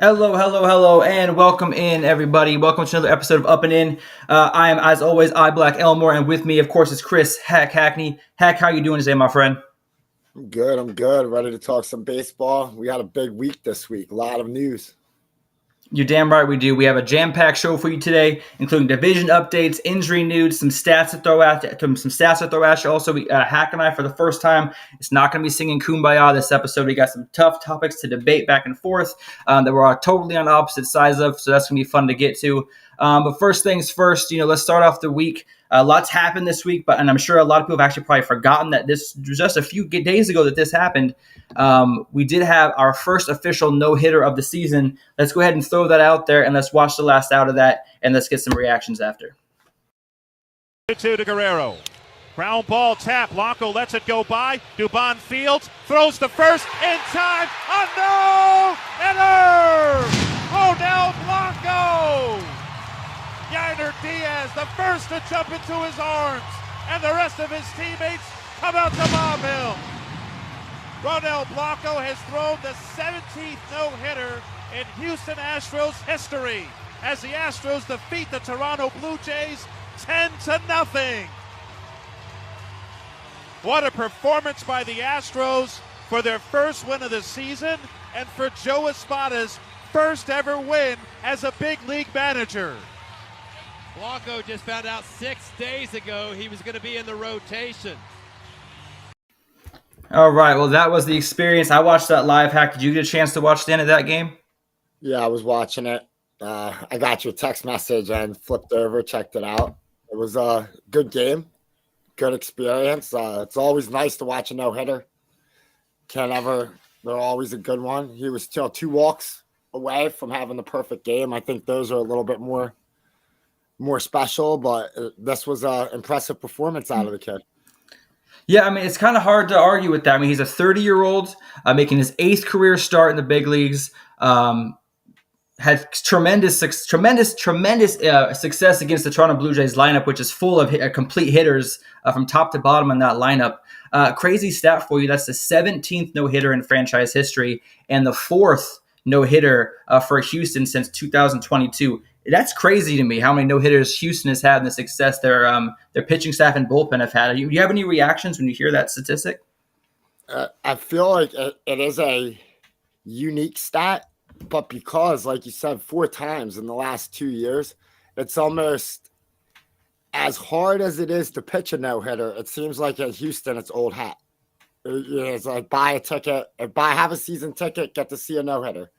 Hello, hello, hello, and welcome in, everybody. Welcome to another episode of Up and In. I am, as always, Black Elmore, and with me, of course, is Chris Hackney. Hack, how you doing today, my friend? I'm good. I'm good. Ready to talk some baseball. We had a big week this week. A lot of news. You're damn right we do. We have a jam-packed show for you today, including division updates, injury news, some stats to throw at you. Also, Hack and I, for the first time, it's not going to be singing "Kumbaya" this episode. We got some tough topics to debate back and forth that we're totally on opposite sides of, so that's going to be fun to get to. But first things first, let's start off the week. Lots happened this week, and I'm sure a lot of people have actually probably forgotten that this was just a few days ago that this happened. We did have our first official no-hitter of the season. Let's go ahead and throw that out there, and let's watch the last out of that, and let's get some reactions after. 2 to Guerrero. Ground ball tap. Blanco lets it go by. Dubon fields. Throws to first in time. A no-hitter! Ronel Blanco! Yainer Diaz, the first to jump into his arms. And the rest of his teammates come out to mob him. Ronel Blanco has thrown the 17th no-hitter in Houston Astros history as the Astros defeat the Toronto Blue Jays 10-0. What a performance by the Astros for their first win of the season and for Joe Espada's first ever win as a big league manager. Blanco just found out 6 days ago he was going to be in the rotation. All right, well, that was the experience. I watched that live. Hack, did you get a chance to watch the end of that game? Yeah, I was watching it. I got your text message and flipped over, checked it out. It was a good game, good experience. It's always nice to watch a no-hitter. They're always a good one. He was still 2 walks away from having the perfect game. I think those are a little bit more special, but this was an impressive performance out of the kid. Yeah, I mean, it's kind of hard to argue with that. I mean, he's a 30-year-old making his 8th career start in the big leagues. Had tremendous success against the Toronto Blue Jays lineup, which is full of complete hitters from top to bottom in that lineup. Crazy stat for you. That's the 17th no-hitter in franchise history and the 4th no-hitter for Houston since 2022. That's crazy to me how many no-hitters Houston has had and the success their pitching staff and bullpen have had. Do you have any reactions when you hear that statistic? I feel like it is a unique stat, but because, like you said, 4 times in the last 2 years, it's almost as hard as it is to pitch a no-hitter. It seems like at Houston, it's old hat. It's like buy a ticket, have a season ticket, get to see a no-hitter.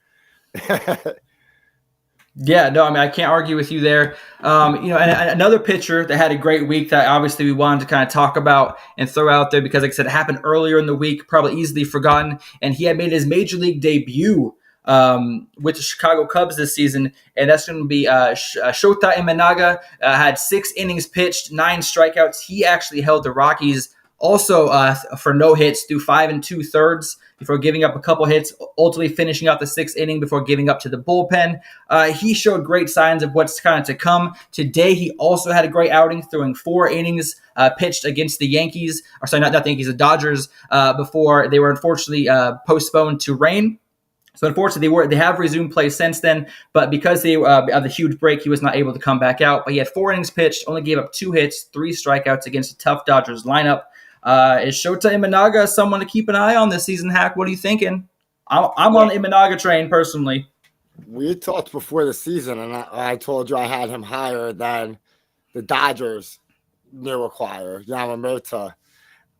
Yeah, no, I mean, I can't argue with you there. And another pitcher that had a great week that obviously we wanted to kind of talk about and throw out there because, like I said, it happened earlier in the week, probably easily forgotten, and he had made his major league debut with the Chicago Cubs this season, and that's going to be Shota Imanaga. Had 6 innings pitched, 9 strikeouts. He actually held the Rockies also for no hits through 5 2/3 before giving up a couple hits, ultimately finishing out the 6th inning before giving up to the bullpen. He showed great signs of what's kind of to come. Today, he also had a great outing, throwing 4 innings pitched against the Yankees, or sorry, not the Yankees, the Dodgers, before they were unfortunately postponed to rain. So unfortunately, they have resumed play since then, but because they of the huge break, he was not able to come back out. But he had 4 innings pitched, only gave up 2 hits, 3 strikeouts against a tough Dodgers lineup. Is Shota Imanaga someone to keep an eye on this season, Hack? What are you thinking? I'm on the Imanaga train personally. We had talked before the season, and I told you I had him higher than the Dodgers new acquire, Yamamoto.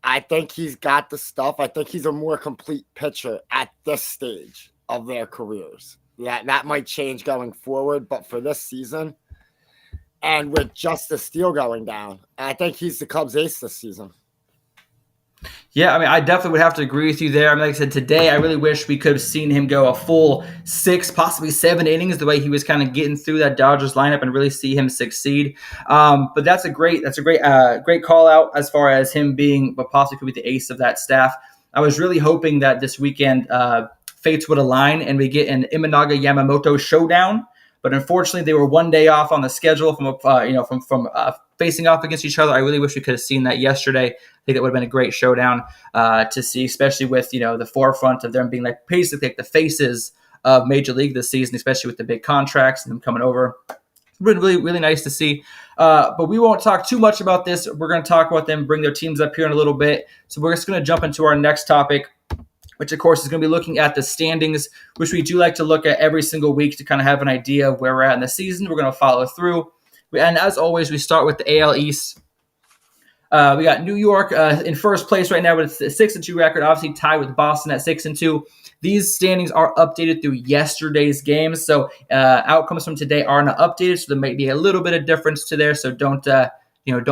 I think he's got the stuff. I think he's a more complete pitcher at this stage of their careers. That might change going forward, but for this season, and with Justice Steele going down, I think he's the Cubs ace this season. Yeah, I mean, I definitely would have to agree with you there. I mean, like I said, today I really wish we could have seen him go a full 6, possibly 7 innings, the way he was kind of getting through that Dodgers lineup and really see him succeed. But that's a great call out as far as him being, but possibly could be the ace of that staff. I was really hoping that this weekend fates would align and we get an Imanaga Yamamoto showdown. But unfortunately, they were 1 day off on the schedule from facing off against each other. I really wish we could have seen that yesterday. I think that would have been a great showdown to see, especially with the forefront of them being like basically like the faces of Major League this season, especially with the big contracts and them coming over. It's been really, really nice to see. But we won't talk too much about this. We're going to talk about them, bring their teams up here in a little bit. So we're just going to jump into our next topic, which, of course, is going to be looking at the standings, which we do like to look at every single week to kind of have an idea of where we're at in the season. We're going to follow through. And as always, we start with the AL East. We got New York in first place right now with a 6-2 record, obviously tied with Boston at 6-2. These standings are updated through yesterday's games, so outcomes from today are not updated, so there might be a little bit of difference to there. So don't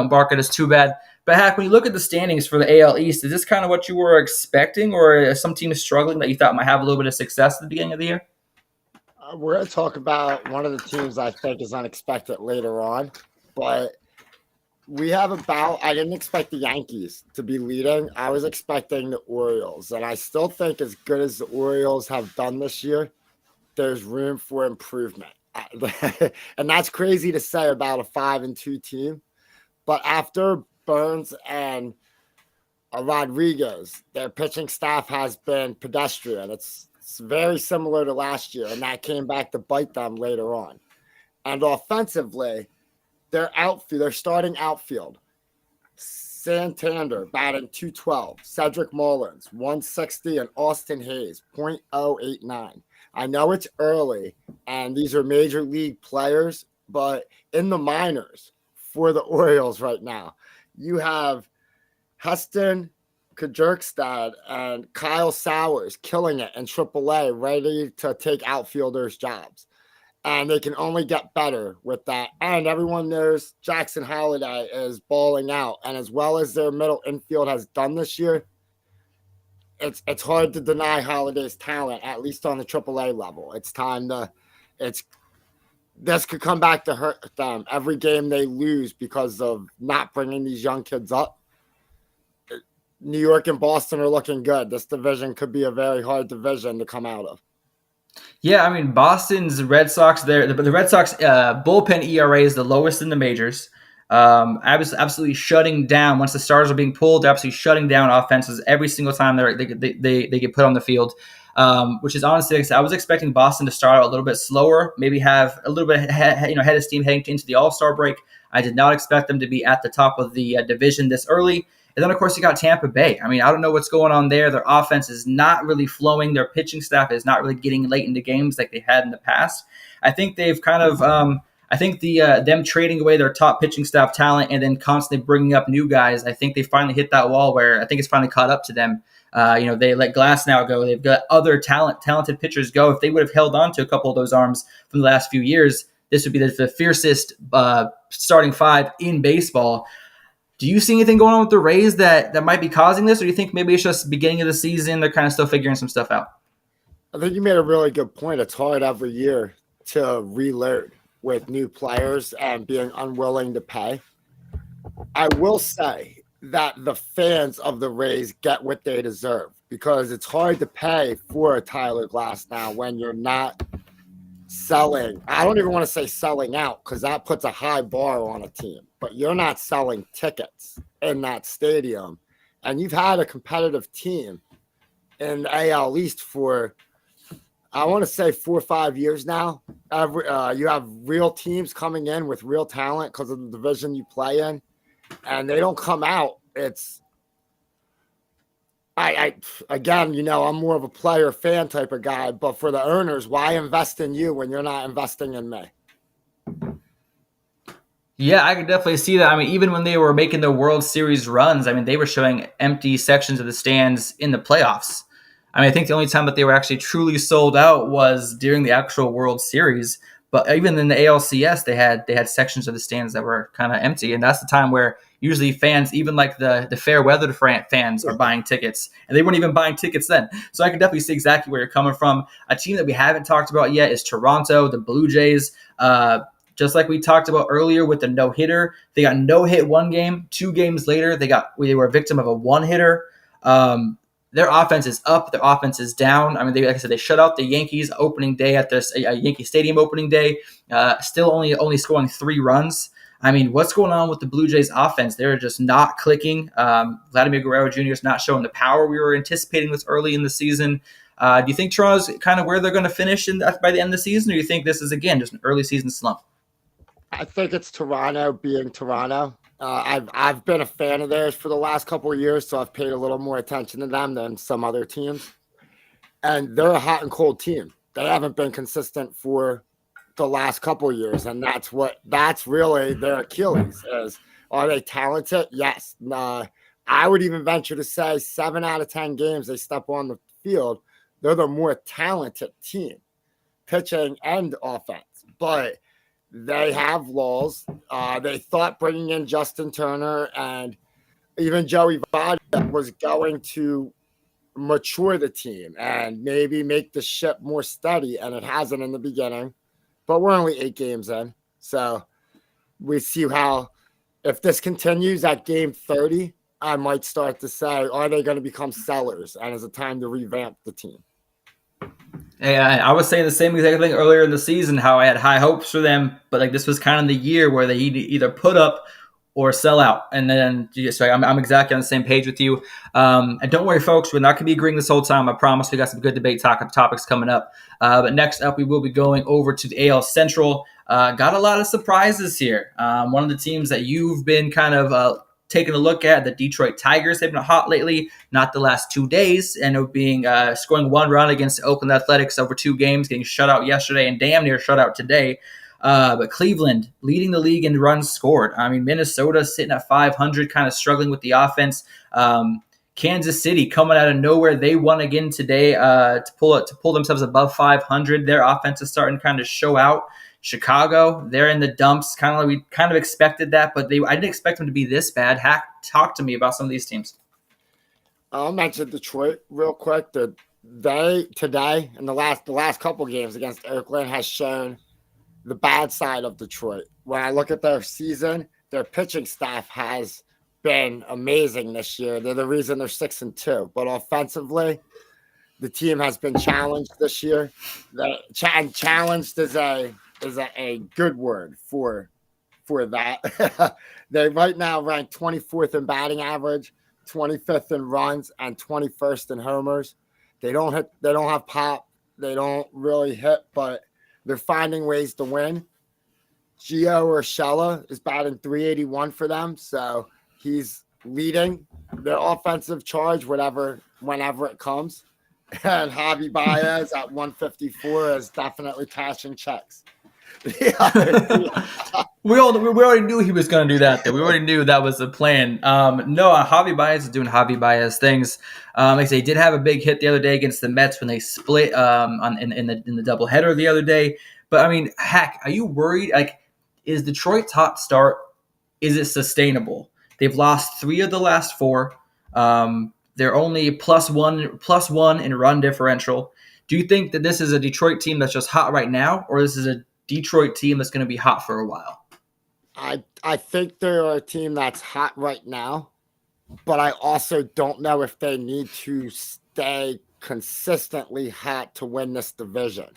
bark at us too bad. But Hack, when you look at the standings for the AL East, is this kind of what you were expecting, or are some teams struggling that you thought might have a little bit of success at the beginning of the year? We're going to talk about one of the teams I think is unexpected later on, but I didn't expect the Yankees to be leading. I was expecting the Orioles, and I still think as good as the Orioles have done this year, there's room for improvement. And that's crazy to say about a 5-2 team, but after Burns and Rodriguez, their pitching staff has been pedestrian. It's very similar to last year, and that came back to bite them later on. And offensively, their starting outfield, Santander batting .212, Cedric Mullins 160, and Austin Hayes .089. I know it's early, and these are major league players, but in the minors for the Orioles right now, you have Heston Kjerstad and Kyle Sowers killing it in AAA, ready to take outfielders' jobs. And they can only get better with that. And everyone knows Jackson Holliday is balling out. And as well as their middle infield has done this year, it's hard to deny Holliday's talent, at least on the AAA level. This could come back to hurt them every game they lose because of not bringing these young kids up. New York and Boston are looking good. This division could be a very hard division to come out of. Yeah, I mean, Boston's Red Sox, the Red Sox bullpen ERA is the lowest in the majors. Absolutely shutting down, once the stars are being pulled, they're absolutely shutting down offenses every single time they get put on the field, which is honestly, I was expecting Boston to start out a little bit slower, maybe have a little bit head of steam heading into the All-Star break. I did not expect them to be at the top of the division this early. And then, of course, you got Tampa Bay. I mean, I don't know what's going on there. Their offense is not really flowing. Their pitching staff is not really getting late into games like they had in the past. I think they've kind of them trading away their top pitching staff talent and then constantly bringing up new guys, I think they finally hit that wall where I think it's finally caught up to them. They let Glasnow go. They've got other talented pitchers go. If they would have held on to a couple of those arms from the last few years, this would be the fiercest starting five in baseball. Do you see anything going on with the Rays that might be causing this, or do you think maybe it's just the beginning of the season, they're kind of still figuring some stuff out? I think you made a really good point. It's hard every year to reload with new players and being unwilling to pay. I will say that the fans of the Rays get what they deserve because it's hard to pay for a Tyler Glasnow when you're not selling. I don't even want to say selling out because that puts a high bar on a team, but you're not selling tickets in that stadium. And you've had a competitive team in the AL East for, I want to say 4 or 5 years now. You have real teams coming in with real talent because of the division you play in, and they don't come out. Again, I'm more of a player fan type of guy, but for the owners, why invest in you when you're not investing in me? Yeah, I could definitely see that. I mean, even when they were making the World Series runs, I mean, they were showing empty sections of the stands in the playoffs. I mean, I think the only time that they were actually truly sold out was during the actual World Series. But even in the ALCS, they had sections of the stands that were kind of empty, and that's the time where usually fans, even like the fair weather fans, are buying tickets, and they weren't even buying tickets then. So I can definitely see exactly where you're coming from. A team that we haven't talked about yet is Toronto, the Blue Jays. Just like we talked about earlier with the no-hitter, they got no-hit one game. 2 games later, they were a victim of a one-hitter. Their offense is up. Their offense is down. I mean, like I said, they shut out the Yankees opening day at this Yankee Stadium opening day. Still only scoring 3 runs. I mean, what's going on with the Blue Jays offense? They're just not clicking. Vladimir Guerrero Jr. is not showing the power we were anticipating this early in the season. Do you think Toronto's kind of where they're going to finish by the end of the season, or do you think this is, again, just an early season slump? I think it's Toronto being Toronto. I've been a fan of theirs for the last couple of years, so I've paid a little more attention to them than some other teams. And they're a hot and cold team. They haven't been consistent for the last couple of years, and that's really their Achilles. Are they talented? Yes. I would even venture to say 7 out of 10 games they step on the field, they're the more talented team, pitching and offense. But they have laws. They thought bringing in Justin Turner and even Joey Votto was going to mature the team and maybe make the ship more steady, and it hasn't in the beginning. But we're only 8 games in, so we see how. If this continues at game 30, I might start to say, are they going to become sellers? And is it time to revamp the team? Yeah, I was saying the same exact thing earlier in the season, how I had high hopes for them, but like this was kind of the year where they either put up or sell out. And then, so I'm exactly on the same page with you. And don't worry, folks, we're not going to be agreeing this whole time. I promise we got some good debate topics coming up. But next up, we will be going over to the AL Central. Got a lot of surprises here. One of the teams that you've been kind of taking a look at, the Detroit Tigers, have been hot lately, not the last 2 days, and of being scoring 1 run against the Oakland Athletics over 2 games, getting shut out yesterday and damn near shut out today. But Cleveland leading the league in runs scored. I mean, Minnesota sitting at 500, kind of struggling with the offense. Kansas City coming out of nowhere. They won again today to pull themselves above 500. Their offense is starting to kind of show out. Chicago, they're in the dumps. We kind of expected that, but I didn't expect them to be this bad. Hack, talk to me about some of these teams. I'll mention Detroit real quick. They today in the last couple games against Oakland has shown the bad side of Detroit. When I look at their season, their pitching staff has been amazing this year. They're the reason they're 6-2. But offensively, the team has been challenged this year. Challenged is a good word for that. They right now rank 24th in batting average, 25th in runs, and 21st in homers. They don't have pop. They don't really hit, but they're finding ways to win. Gio Urshela is batting .381 for them, so he's leading their offensive charge whenever it comes. And Javi Baez at 154 is definitely cashing checks. We already knew he was going to do that. Though. We already knew that was the plan. Javi Baez is doing Javi Baez things. Like I say, he did have a big hit the other day against the Mets when they split in the doubleheader the other day. But I mean, Hack, are you worried? Like, is Detroit's hot start? Is it sustainable? They've lost 3 of the last 4. They're only plus one in run differential. Do you think that this is a Detroit team that's just hot right now, or this is a Detroit team that's going to be hot for a while? I think they're a team that's hot right now, but I also don't know if they need to stay consistently hot to win this division.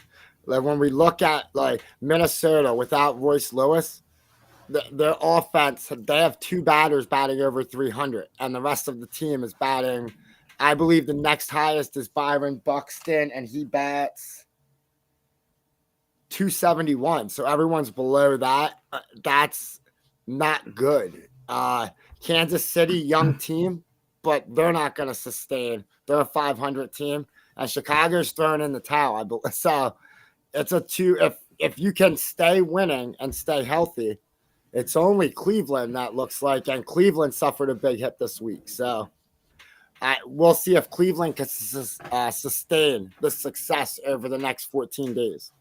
Like when we look at like Minnesota without Royce Lewis, their offense, they have 2 batters batting over 300, and the rest of the team is batting. I believe the next highest is Byron Buxton, and he bats 271. So everyone's below that. That's not good. Kansas City, young team, but they're not going to sustain. They're a 500 team, and Chicago's thrown in the towel. I believe. So it's a 2. If you can stay winning and stay healthy, it's only Cleveland that looks like, and Cleveland suffered a big hit this week. So we'll see if Cleveland can sustain the success over the next 14 days.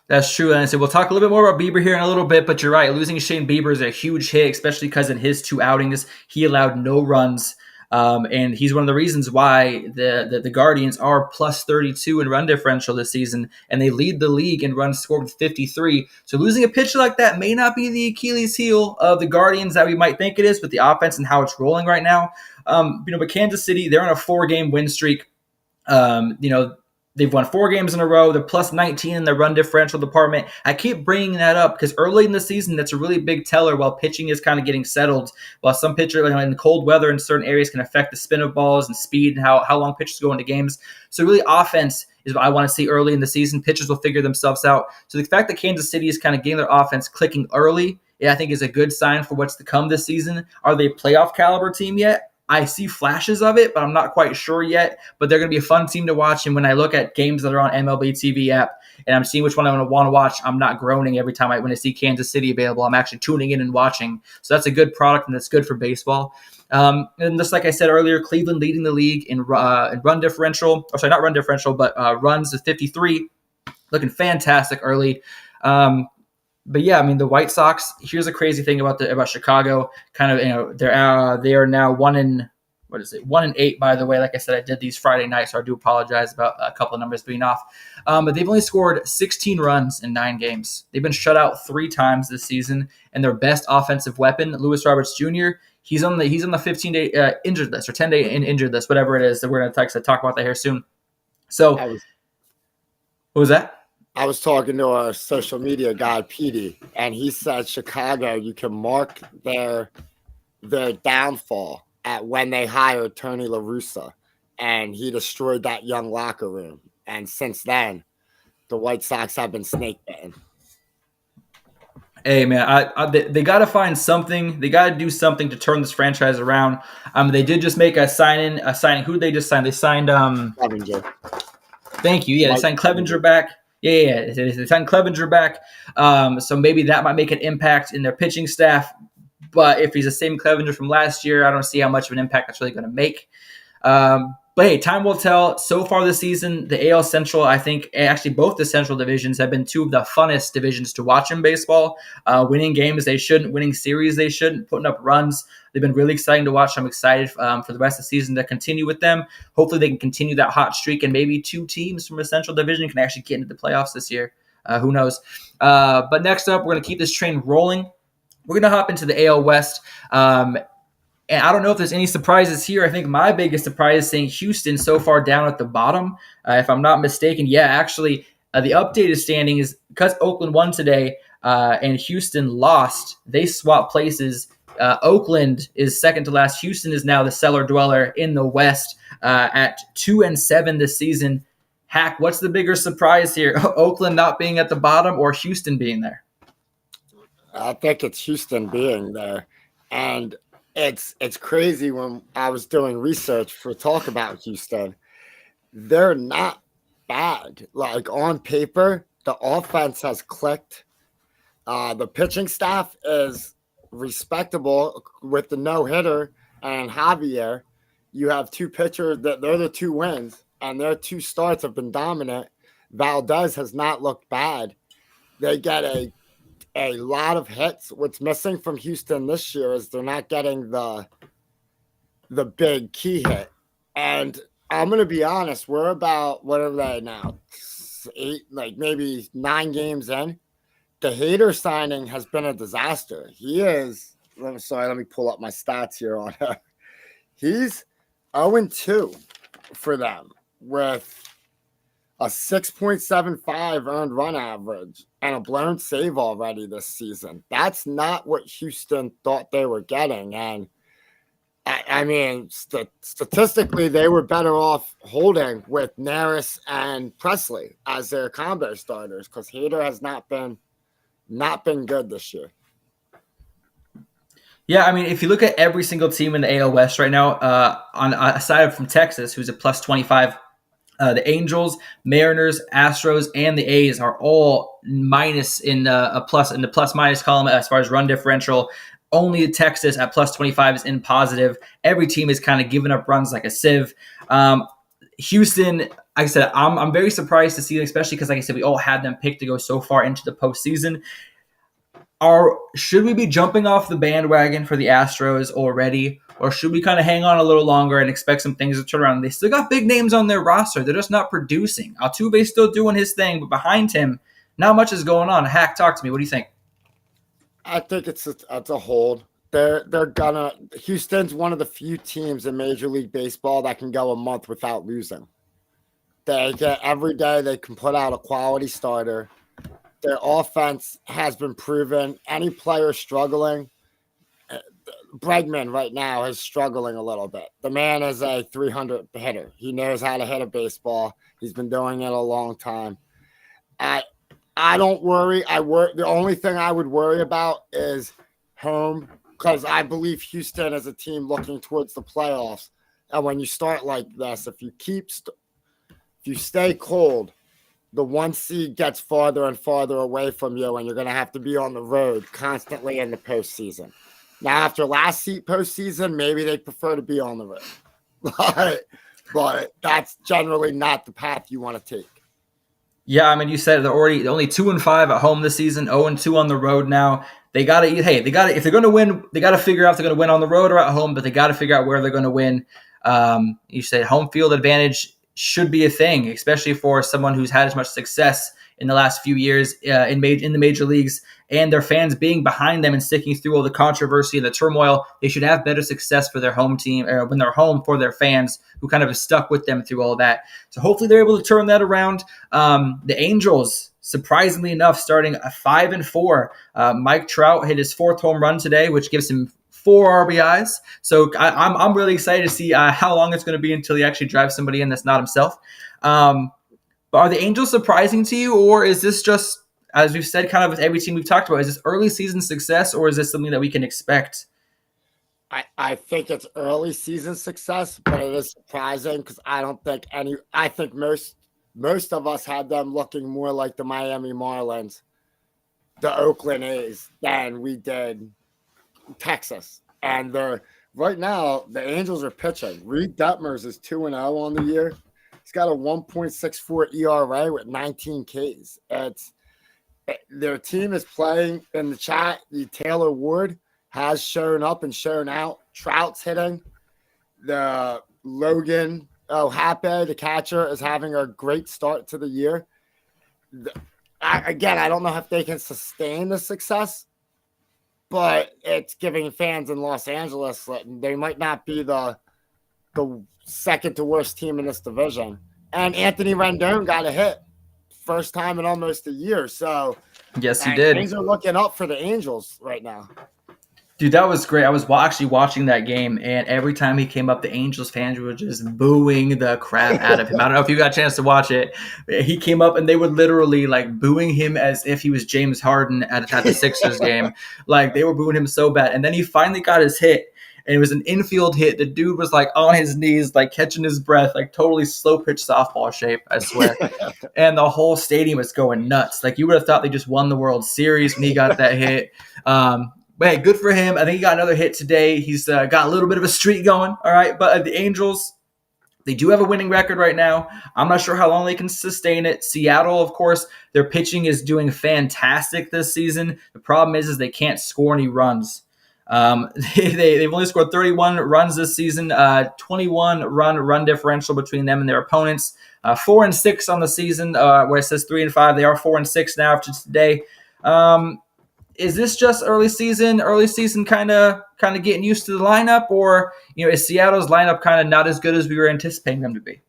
That's true. And I said, we'll talk a little bit more about Bieber here in a little bit, but you're right. Losing Shane Bieber is a huge hit, especially because in his 2 outings, he allowed no runs. And he's one of the reasons why the Guardians are plus 32 in run differential this season, and they lead the league in runs scored with 53. So losing a pitcher like that may not be the Achilles heel of the Guardians that we might think it is with the offense and how it's rolling right now. But Kansas City, they're on a 4-game win streak. They've won 4 games in a row. They're plus 19 in their run differential department. I keep bringing that up because early in the season, that's a really big teller while pitching is kind of getting settled. While some pitcher in cold weather in certain areas can affect the spin of balls and speed and how long pitchers go into games. So really offense is what I want to see early in the season. Pitchers will figure themselves out. So the fact that Kansas City is kind of getting their offense clicking early, I think is a good sign for what's to come this season. Are they a playoff caliber team yet? I see flashes of it, but I'm not quite sure yet. But they're going to be a fun team to watch. And when I look at games that are on MLB TV app and I'm seeing which one I want to watch, I'm not groaning every time when I see Kansas City available. I'm actually tuning in and watching. So that's a good product, and that's good for baseball. And just like I said earlier, Cleveland leading the league in run differential. Or sorry, not run differential, but runs is 53. Looking fantastic early. But yeah, I mean, the White Sox, here's a crazy thing about Chicago. Kind of, they are now 1-8, by the way. Like I said, I did these Friday nights, so I do apologize about a couple of numbers being off. But they've only scored 16 runs in 9 games. They've been shut out 3 times this season, and their best offensive weapon, Luis Roberts Jr., he's on the 15-day injured list or 10-day injured list, whatever it is. That we're going to talk about that here soon. So, what was that? I was talking to our social media guy, Petey, and he said Chicago, you can mark their downfall at when they hired Tony La Russa, and he destroyed that young locker room. And since then, the White Sox have been snake bitten. Hey, man, they got to find something. They got to do something to turn this franchise around. They did just make a signing. Who did they just sign? They signed Clevinger. Thank you. Yeah, they signed Clevinger back. Yeah. They signed Clevinger back. So maybe that might make an impact in their pitching staff. But if he's the same Clevinger from last year, I don't see how much of an impact that's really going to make. But hey, time will tell. So far this season, the AL Central, I think actually both the Central divisions have been 2 of the funnest divisions to watch in baseball. Winning games they shouldn't, winning series they shouldn't, putting up runs. They've been really exciting to watch. I'm excited for the rest of the season to continue with them. Hopefully they can continue that hot streak, and maybe 2 teams from the Central division can actually get into the playoffs this year. Who knows? But next up, we're going to keep this train rolling. We're going to hop into the AL West. And I don't know if there's any surprises here. I think my biggest surprise is seeing Houston so far down at the bottom. If I'm not mistaken, the updated standing is because Oakland won today and Houston lost. They swapped places. Oakland is second to last. Houston is now the cellar dweller in the West at 2-7 this season. Hack, what's the bigger surprise here? Oakland not being at the bottom or Houston being there? I think it's Houston being there. And it's crazy when I was doing research for talk about Houston. They're not bad. Like on paper, the offense has clicked. The pitching staff is respectable with the no-hitter and Javier. You have 2 pitchers that they're the 2 wins, and their 2 starts have been dominant. Valdez has not looked bad. They get a lot of hits. What's missing from Houston this year is they're not getting the big key hit. And I'm going to be honest, we're about, what are they now? 8, like maybe 9 games in. The Hader signing has been a disaster. He is, let me pull up my stats here on him. He's 0-2 for them with a 6.75 earned run average and a blown save already this season. That's not what Houston thought they were getting. And I mean, statistically, they were better off holding with Neris and Presley as their combo starters because Hader has not been good this year. Yeah, I mean, if you look at every single team in the AL West right now, aside from Texas, who's a plus 25, the Angels, Mariners, Astros, and the A's are all minus in the plus minus column as far as run differential. Only Texas at plus 25 is in positive. Every team is kind of giving up runs like a sieve. Houston, like I said, I'm very surprised to see, especially because, like I said, we all had them picked to go so far into the postseason. Should we be jumping off the bandwagon for the Astros already, or should we kind of hang on a little longer and expect some things to turn around? They still got big names on their roster. They're just not producing. Altuve's still doing his thing, but behind him, not much is going on. Hack, talk to me. What do you think? I think it's a hold. Houston's one of the few teams in Major League Baseball that can go a month without losing. Every day they can put out a quality starter. Their offense has been proven. Any player struggling, Bregman right now is struggling a little bit. The man is a 300 hitter. He knows how to hit a baseball. He's been doing it a long time. I don't worry. The only thing I would worry about is home, because I believe Houston is a team looking towards the playoffs. And when you start like this, if you stay cold, the 1 seed gets farther and farther away from you, and you're going to have to be on the road constantly in the postseason. Now, after last seat postseason, maybe they prefer to be on the road. But that's generally not the path you want to take. Yeah, I mean, you said they're only 2-5 at home this season, 0-2 on the road now. They got to if they're going to win, they got to figure out if they're going to win on the road or at home, but they got to figure out where they're going to win. You said home field advantage should be a thing, especially for someone who's had as much success in the last few years in the major leagues, and their fans being behind them and sticking through all the controversy and the turmoil. They should have better success for their home team, or when they're home for their fans who kind of have stuck with them through all that. So hopefully they're able to turn that around. The Angels, surprisingly enough, starting 5-4. Mike Trout hit his 4th home run today, which gives him 4 RBIs. So I'm really excited to see how long it's going to be until he actually drives somebody in that's not himself. But are the Angels surprising to you, or is this just, as we've said, kind of with every team we've talked about, is this early season success, or is this something that we can expect? I think it's early season success, but it is surprising because I think most of us had them looking more like the Miami Marlins, the Oakland A's, than we did Texas. And right now, the Angels are pitching. Reed Detmers is 2-0 on the year. He's got a 1.64 ERA with 19 Ks. Their team is playing in the chat. The Taylor Ward has shown up and shown out. Trout's hitting. The Logan O'Happe, the catcher, is having a great start to the year. I don't know if they can sustain the success, but it's giving fans in Los Angeles that they might not be the second to worst team in this division. And Anthony Rendon got a hit. First time in almost a year. So yes, he did. Things are looking up for the Angels right now. Dude, that was great. I was actually watching that game, and every time he came up, the Angels fans were just booing the crap out of him. I don't know if you got a chance to watch it. He came up, and they were literally like booing him as if he was James Harden at the Sixers game. Like, they were booing him so bad. And then he finally got his hit, and it was an infield hit. The dude was like on his knees, like catching his breath, like totally slow pitch softball shape, I swear. And the whole stadium was going nuts. Like, you would have thought they just won the World Series when he got that hit. But hey, good for him. I think he got another hit today. He's got a little bit of a streak going. All right. But the Angels, they do have a winning record right now. I'm not sure how long they can sustain it. Seattle, of course, their pitching is doing fantastic this season. The problem is they can't score any runs. They've only scored 31 runs this season, 21 run differential between them and their opponents. 4-6 on the season, where it says 3-5. They are 4-6 now after today. Is this just early season kind of getting used to the lineup, or is Seattle's lineup kind of not as good as we were anticipating them to be?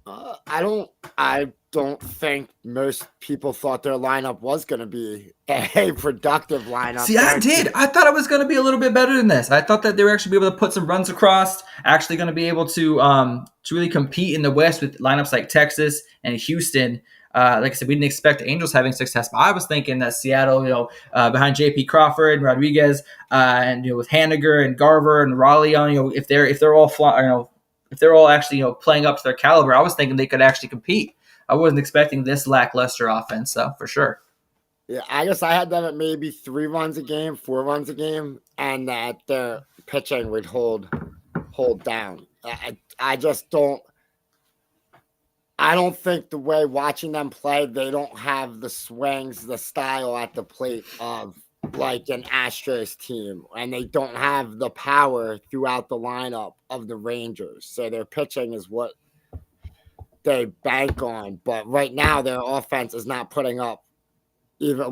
I don't think most people thought their lineup was going to be a productive lineup. See, I did. I thought it was going to be a little bit better than this. I thought that they were actually be able to put some runs across, actually going to be able to really compete in the West with lineups like Texas and Houston. Like I said, we didn't expect the Angels having success, but I was thinking that Seattle, behind J.P. Crawford and Rodriguez, and with Haniger and Garver and Raleigh, if they're all actually playing up to their caliber, I was thinking they could actually compete. I wasn't expecting this lackluster offense, so for sure. Yeah, I guess I had them at maybe 3 runs a game, 4 runs a game, and that their pitching would hold down. I just don't. I don't think the way watching them play, they don't have the swings, the style at the plate of like an Astros team, and they don't have the power throughout the lineup of the Rangers. So their pitching is what they bank on. But right now, their offense is not putting up even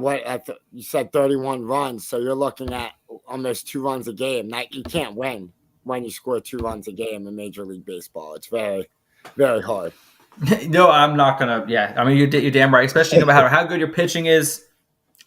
you said 31 runs. So you're looking at almost 2 runs a game. You can't win when you score 2 runs a game in Major League Baseball. It's very, very hard. No, I'm not gonna. Yeah, I mean you're damn right. Especially no matter how good your pitching is,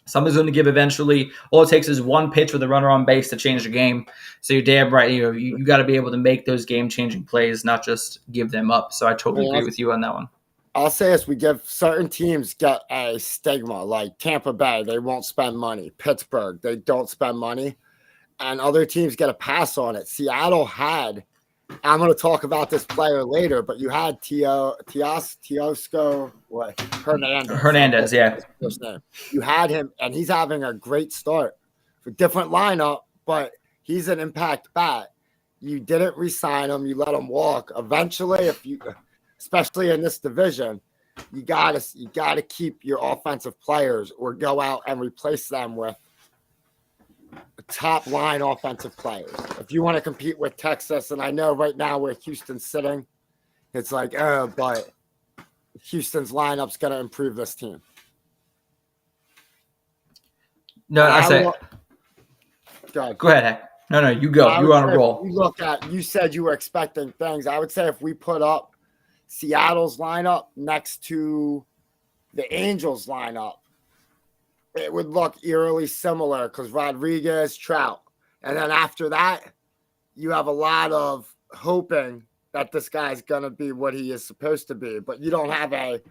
Something's going to give eventually. All it takes is one pitch with a runner on base to change the game. So you're damn right. You got to be able to make those game-changing plays, not just give them up. So I totally agree with you on that one. I'll say this: we give certain teams get a stigma, like Tampa Bay, they won't spend money. Pittsburgh, they don't spend money, and other teams get a pass on it. Seattle had. I'm going to talk about this player later, but you had Teoscar Hernandez. Hernandez, yeah. First name. You had him, and he's having a great start. For different lineup, but he's an impact bat. You didn't re-sign him. You let him walk. Eventually, especially in this division, you gotta keep your offensive players or go out and replace them with top line offensive players. If you want to compete with Texas, and I know right now where Houston's sitting, it's like, but Houston's lineup's going to improve this team. No, go ahead, Hank. No, you go. You're on a roll. You said you were expecting things. I would say if we put up Seattle's lineup next to the Angels lineup, it would look eerily similar because Rodriguez, Trout. And then after that, you have a lot of hoping that this guy's going to be what he is supposed to be. But you don't have a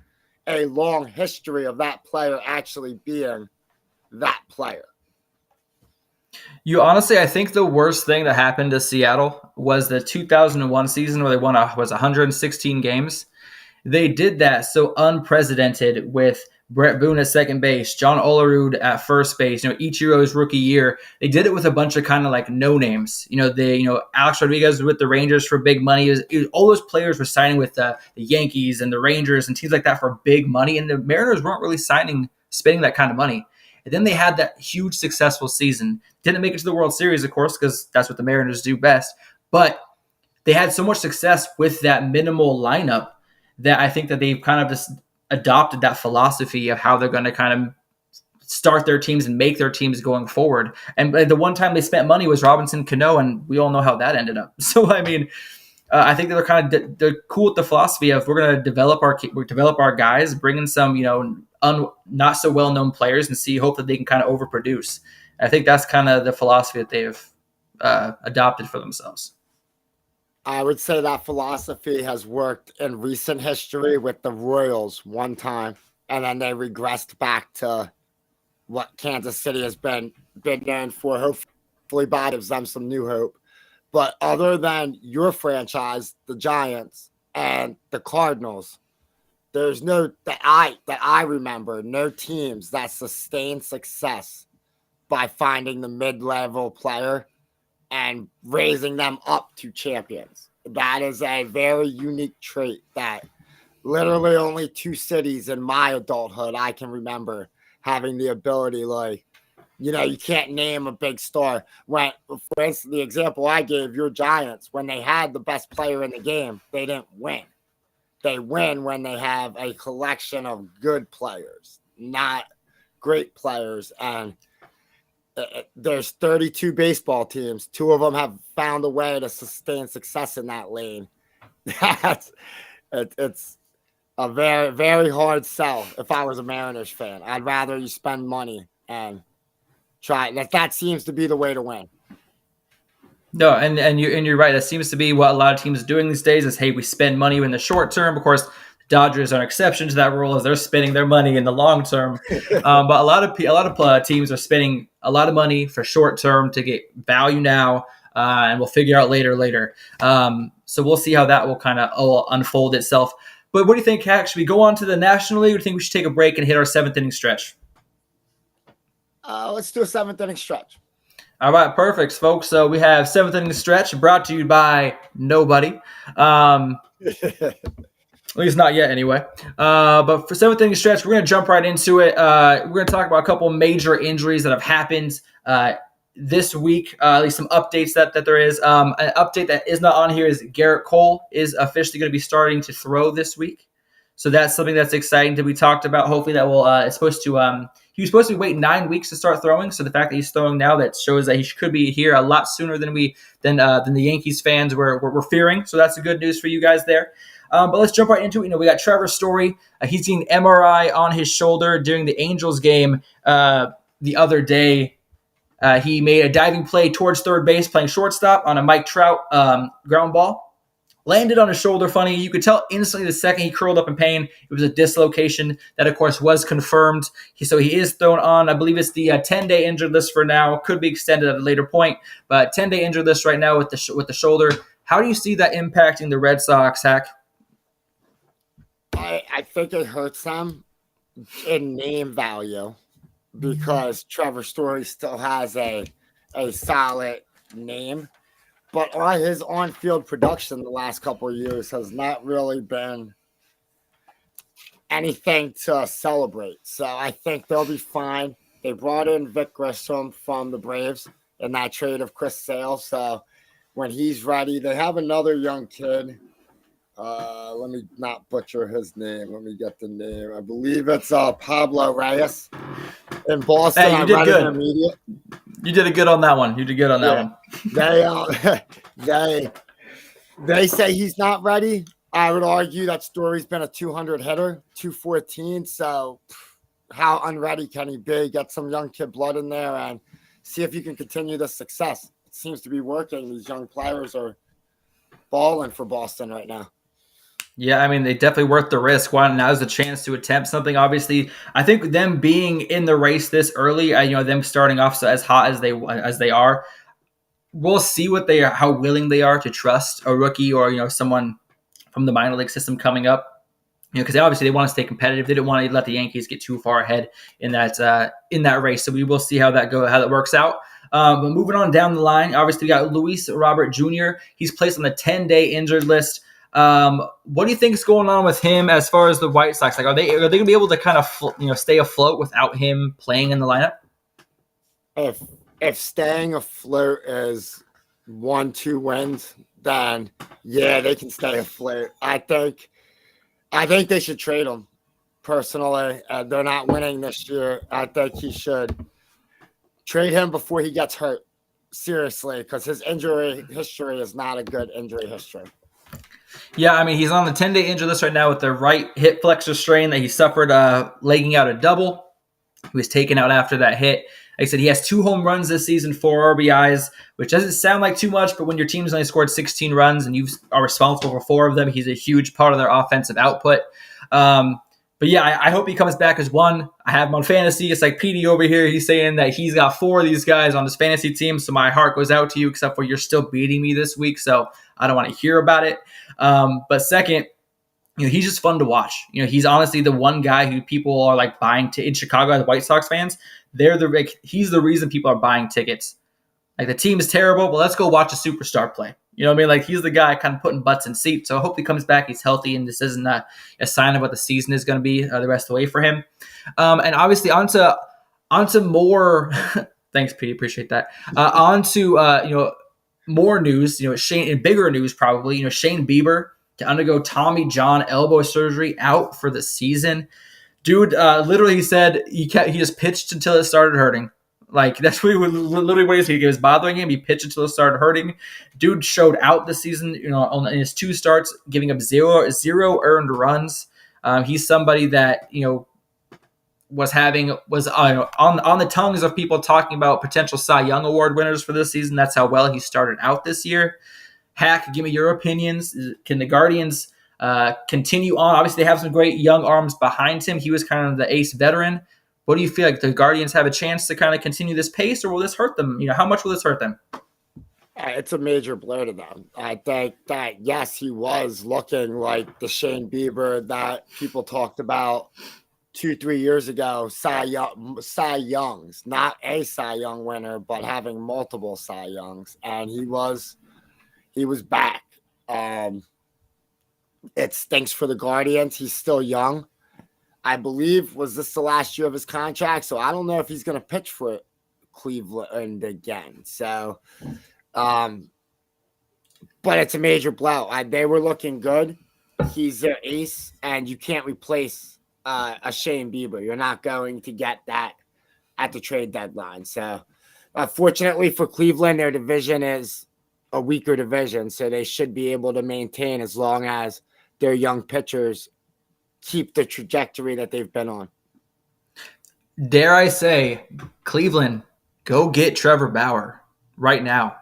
long history of that player actually being that player. You honestly, I think the worst thing that happened to Seattle was the 2001 season where they won 116 games. They did that so unprecedented with Brett Boone at second base, John Olerud at first base, Ichiro's rookie year. They did it with a bunch of kind of like no names. Alex Rodriguez was with the Rangers for big money. All those players were signing with the Yankees and the Rangers and teams like that for big money. And the Mariners weren't really spending that kind of money. And then they had that huge successful season. Didn't make it to the World Series, of course, because that's what the Mariners do best. But they had so much success with that minimal lineup that I think that they've kind of just adopted that philosophy of how they're going to kind of start their teams and make their teams going forward. And the one time they spent money was Robinson Cano, and we all know how that ended up. So, I mean, I think they're kind of they're cool with the philosophy of we're going to develop our guys, bring in some, not so well-known players and hope that they can kind of overproduce. I think that's kind of the philosophy that they've adopted for themselves. I would say that philosophy has worked in recent history with the Royals one time, and then they regressed back to what Kansas City has been known for. Hopefully, Bob gives them some new hope. But other than your franchise, the Giants and the Cardinals, there's no that I remember no teams that sustain success by finding the mid-level player and raising them up to champions. That is a very unique trait that literally only two cities in my adulthood I can remember having the ability. You can't name a big star. When, for instance, the example I gave, your Giants, when they had the best player in the game, they didn't win. They win when they have a collection of good players, not great players. And there's 32 baseball teams. 2 of them have found a way to sustain success in that lane. It's a very, very hard sell if I was a Mariners fan. I'd rather you spend money and try. That seems to be the way to win. No, and you're right. That seems to be what a lot of teams are doing these days is, hey, we spend money in the short term. Of course, Dodgers are an exception to that rule as they're spending their money in the long term. But a lot of teams are spending a lot of money for short term to get value now, and we'll figure out later. So we'll see how that will kind of all unfold itself. But what do you think, Hack? Should we go on to the National League, or do you think we should take a break and hit our 7th inning stretch? Let's do a 7th inning stretch. All right, perfect, folks. So we have 7th inning stretch brought to you by nobody. At least not yet, anyway. But for 7th inning stretch, we're going to jump right into it. We're going to talk about a couple major injuries that have happened this week, at least some updates that there is. An update that is not on here is Garrett Cole is officially going to be starting to throw this week. So that's something that's exciting to be talked about. Hopefully that will he was supposed to wait 9 weeks to start throwing. So the fact that he's throwing now, that shows that he could be here a lot sooner than the Yankees fans were fearing. So that's the good news for you guys there. But let's jump right into it. We got Trevor Story. He's getting MRI on his shoulder during the Angels game the other day. He made a diving play towards third base, playing shortstop on a Mike Trout ground ball. Landed on his shoulder funny. You could tell instantly the second he curled up in pain. It was a dislocation that, of course, was confirmed. So he is thrown on, I believe it's the 10-day injured list for now. Could be extended at a later point. But 10-day injured list right now with the shoulder. How do you see that impacting the Red Sox, Hack? I think it hurts them in name value because Trevor Story still has a solid name. But his on-field production the last couple of years has not really been anything to celebrate. So I think they'll be fine. They brought in Vic Grissom from the Braves in that trade of Chris Sale. So when he's ready, they have another young kid. Let me not butcher his name. Let me get the name. I believe it's Pablo Reyes in Boston. Hey, you did good. You did good on that one. They say he's not ready. I would argue that Story's been a 200 hitter, 214. So how unready can he be? Get some young kid blood in there and see if you can continue the success. It seems to be working. These young players are balling for Boston right now. Yeah, I mean, they definitely worth the risk. Now's the chance to attempt something. Obviously, I think them being in the race this early, them starting off as hot as they are, we'll see how willing they are to trust a rookie or someone from the minor league system coming up. Because obviously they want to stay competitive. They didn't want to let the Yankees get too far ahead in that race. So we will see how that works out. But moving on down the line, obviously we got Luis Robert Jr. He's placed on the 10-day injured list. What do you think is going on with him as far as the White Sox? Like, are they going to be able to kind of stay afloat without him playing in the lineup? If staying afloat is 1-2 wins, then yeah, they can stay afloat. I think they should trade him. Personally, they're not winning this year. I think he should trade him before he gets hurt. Seriously, because his injury history is not a good injury history. Yeah, I mean, he's on the 10-day injured list right now with the right hip flexor strain that he suffered legging out a double. He was taken out after that hit. Like I said, he has 2 home runs this season, 4 RBIs, which doesn't sound like too much, but when your team's only scored 16 runs and you are responsible for 4 of them, he's a huge part of their offensive output. But yeah, I hope he comes back as one. I have him on fantasy. It's like PD over here. He's saying that he's got 4 of these guys on his fantasy team, so my heart goes out to you, except for you're still beating me this week, so I don't want to hear about it. But second, he's just fun to watch. He's honestly the one guy who people are like buying in Chicago, the White Sox fans. He's the reason people are buying tickets. Like, the team is terrible, but let's go watch a superstar play. You know what I mean? Like, he's the guy kind of putting butts in seats. So I hope he comes back, he's healthy, and this isn't a sign of what the season is going to be the rest of the way for him. And obviously onto more. Thanks, Pete. Appreciate that. Onto more news. Bigger news probably. Shane Bieber to undergo Tommy John elbow surgery, out for the season. Dude, literally, he said he just pitched until it started hurting. Like, that's what he said. It was bothering him. He pitched until it started hurting. Dude showed out this season, in his 2 starts, giving up zero earned runs. He's somebody that, was on the tongues of people talking about potential Cy Young Award winners for this season. That's how well he started out this year. Hack, give me your opinions. Can the Guardians continue on? Obviously, they have some great young arms behind him. He was kind of the ace veteran. What do you feel like? The Guardians have a chance to kind of continue this pace, or will this hurt them? How much will this hurt them? It's a major blow to them. I think that, yes, he was looking like the Shane Bieber that people talked about 2-3 years ago. Cy Youngs, not a Cy Young winner, but having multiple Cy Youngs, and he was back. It stinks for the Guardians. He's still young. I believe, was this the last year of his contract? So I don't know if he's going to pitch for Cleveland again. So, but it's a major blow. They were looking good. He's their ace, and you can't replace a Shane Bieber. You're not going to get that at the trade deadline. So, fortunately for Cleveland, their division is a weaker division, so they should be able to maintain as long as their young pitchers keep the trajectory that they've been on. Dare I say, Cleveland, go get Trevor Bauer right now.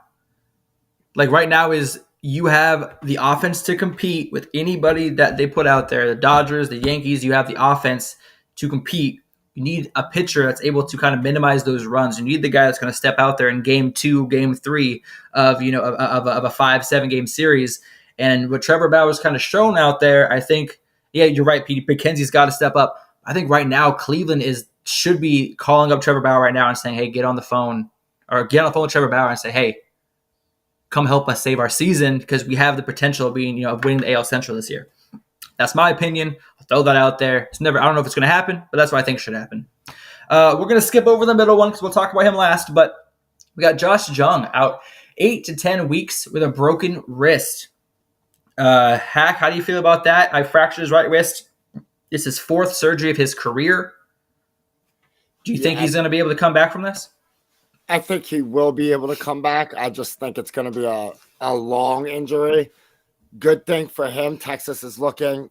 Like right now is you have the offense to compete with anybody that they put out there. The Dodgers, the Yankees, you have the offense to compete. You need a pitcher that's able to kind of minimize those runs. You need the guy that's going to step out there in game 2, game 3 of a 5-7 game series. And what Trevor Bauer's kind of shown out there, I think, yeah, you're right. Pete McKenzie's got to step up. I think right now Cleveland should be calling up Trevor Bauer right now and saying, "Hey, get on the phone with Trevor Bauer and say, hey, come help us save our season because we have the potential of being, of winning the AL Central this year." That's my opinion. I'll throw that out there. I don't know if it's going to happen, but that's what I think should happen. We're going to skip over the middle one because we'll talk about him last, but we got Josh Jung out 8 to 10 weeks with a broken wrist. Hack, how do you feel about that? I fractured his right wrist. This is 4th surgery of his career. Do you think he's going to be able to come back from this? I think he will be able to come back. I just think it's going to be a long injury. Good thing for him, Texas is looking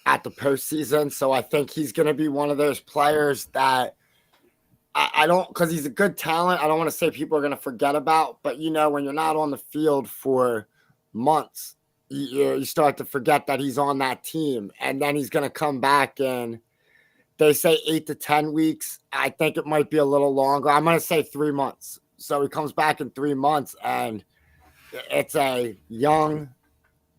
at the postseason, so I think he's going to be one of those players that I don't, because he's a good talent, I don't want to say people are going to forget about, but when you're not on the field for months, you start to forget that he's on that team, and then he's going to come back and they say 8 to 10 weeks. I think it might be a little longer. I'm going to say 3 months. So he comes back in 3 months, and it's a young,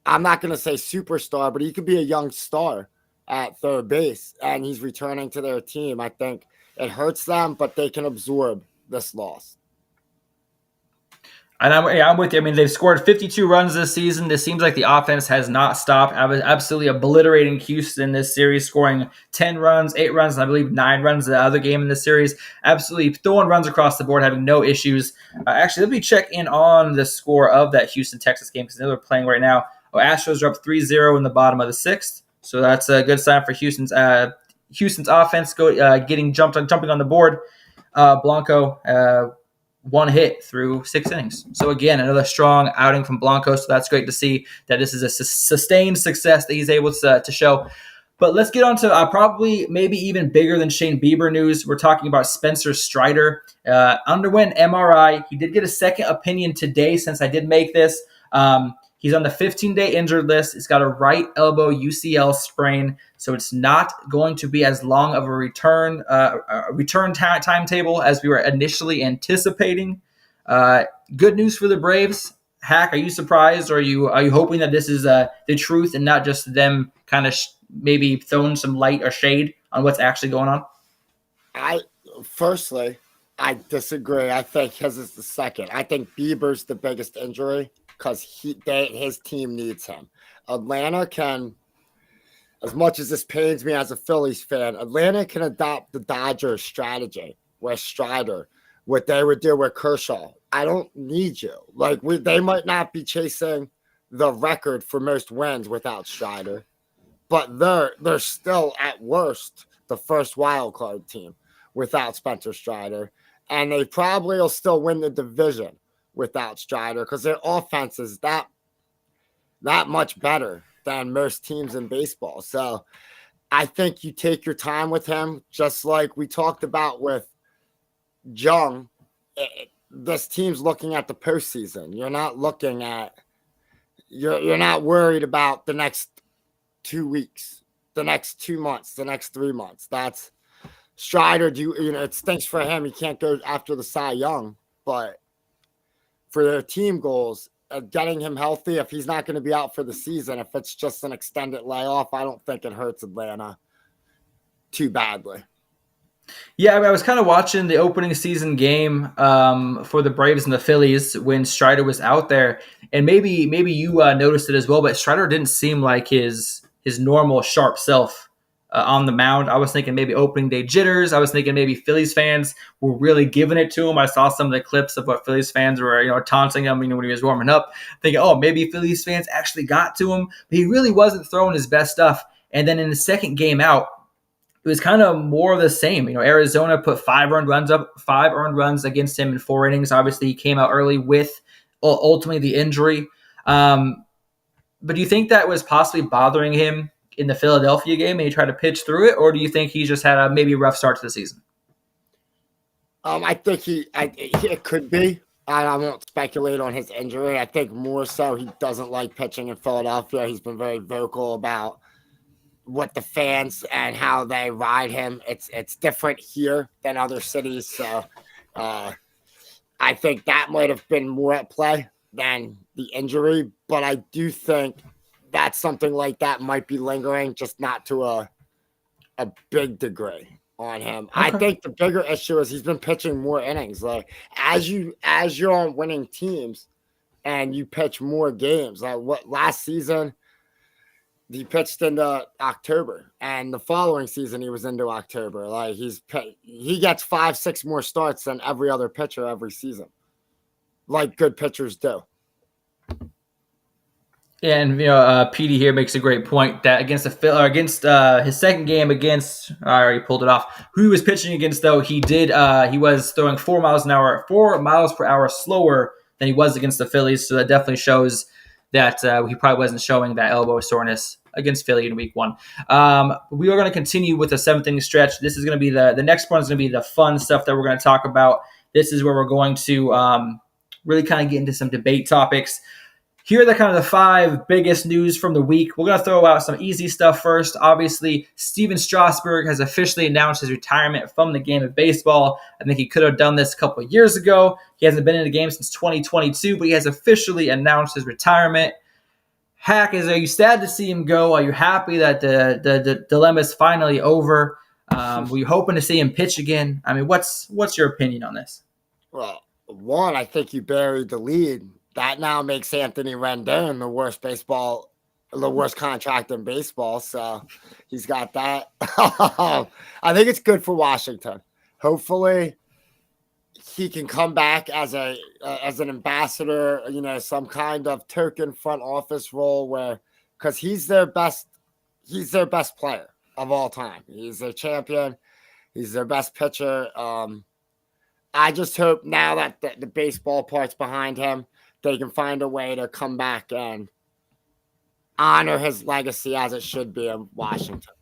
I'm not going to say superstar, but he could be a young star at third base, and he's returning to their team. I think it hurts them, but they can absorb this loss. And I'm with you. I mean, they've scored 52 runs this season. This seems like the offense has not stopped. I was absolutely obliterating Houston this series, scoring 10 runs, 8 runs, and I believe 9 runs the other game in this series. Absolutely throwing runs across the board, having no issues. Actually, let me check in on the score of that Houston-Texas game because they're playing right now. Astros are up 3-0 in the bottom of the 6th. So that's a good sign for Houston's offense jumping on the board. Blanco 1 hit through 6 innings. So again, another strong outing from Blanco. So that's great to see that this is a sustained success that he's able to show. But let's get on to probably maybe even bigger than Shane Bieber news. We're talking about Spencer Strider. Underwent MRI. He did get a second opinion today since I did make this. He's on the 15-day injured list. He's got a right elbow UCL sprain, so it's not going to be as long of a return timetable as we were initially anticipating. Good news for the Braves. Hack, are you surprised, or are you hoping that this is the truth and not just them kind of maybe throwing some light or shade on what's actually going on? Firstly, I disagree. I think his is the second. I think Bieber's the biggest injury because his team needs him. Atlanta can, as much as this pains me as a Phillies fan, Atlanta can adopt the Dodgers strategy with Strider, what they would do with Kershaw. I don't need you. They might not be chasing the record for most wins without Strider, but they're still at worst the first wild card team without Spencer Strider, and they probably will still win the division without Strider because their offense is that much better than most teams in baseball. So I think you take your time with him, just like we talked about with Jung. This team's looking at the postseason. You're not looking at you're not worried about the next 2 weeks, the next 2 months, the next 3 months. That's Strider. It stinks for him. He can't go after the Cy Young, but for their team goals, getting him healthy, if he's not going to be out for the season, if it's just an extended layoff, I don't think it hurts Atlanta too badly. Yeah, I was kind of watching the opening season game for the Braves and the Phillies when Strider was out there, and maybe you noticed it as well, but Strider didn't seem like his normal sharp self on the mound. I was thinking maybe opening day jitters. I was thinking maybe Phillies fans were really giving it to him. I saw some of the clips of what Phillies fans were, taunting him, when he was warming up, thinking, oh, maybe Phillies fans actually got to him, but he really wasn't throwing his best stuff. And then in the second game out, it was kind of more of the same. Arizona put 5 earned runs against him in 4 innings. Obviously, he came out early with ultimately the injury. But do you think that was possibly bothering him in the Philadelphia game and he tried to pitch through it? Or do you think he just had a maybe rough start to the season? I think it could be. I won't speculate on his injury. I think more so he doesn't like pitching in Philadelphia. He's been very vocal about what the fans and how they ride him. It's different here than other cities. So I think that might have been more at play than the injury. But I do think that something like that might be lingering, just not to a big degree on him. Okay. I think the bigger issue is he's been pitching more innings. Like as you're on winning teams and you pitch more games. Like what last season he pitched into October, and the following season he was into October. Like he gets 5-6 more starts than every other pitcher every season, like good pitchers do. And Petey here makes a great point that against his second game against, I already pulled it off. Who he was pitching against though, he was throwing 4 miles per hour slower than he was against the Phillies. So that definitely shows that he probably wasn't showing that elbow soreness against Philly in week 1. We are going to continue with the 7th inning stretch. This is going to be the next one is going to be the fun stuff that we're going to talk about. This is where we're going to really kind of get into some debate topics. Here are the kind of the 5 biggest news from the week. We're going to throw out some easy stuff first. Obviously, Steven Strasburg has officially announced his retirement from the game of baseball. I think he could have done this a couple of years ago. He hasn't been in the game since 2022, but he has officially announced his retirement. Hack, are you sad to see him go? Are you happy that the dilemma is finally over? Were you hoping to see him pitch again? I mean, what's your opinion on this? Well, one, I think you buried the lead. That now makes Anthony Rendon the worst contract in baseball. So he's got that. I think it's good for Washington. Hopefully he can come back as an ambassador, some kind of token front office role because he's their best player of all time. He's their champion. He's their best pitcher. I just hope now that the baseball part's behind him, they can find a way to come back and honor his legacy as it should be in Washington.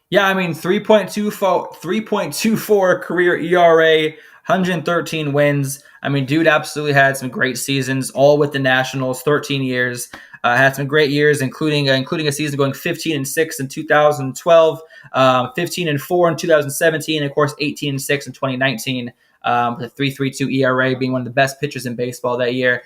Yeah, I mean, 3.24 career ERA, 113 wins. I mean, dude absolutely had some great seasons, all with the Nationals, 13 years. Had some great years, including a season going 15-6 in 2012, 15-4 in 2017, and of course 18-6 in 2019. With a 3.32 ERA, being one of the best pitchers in baseball that year.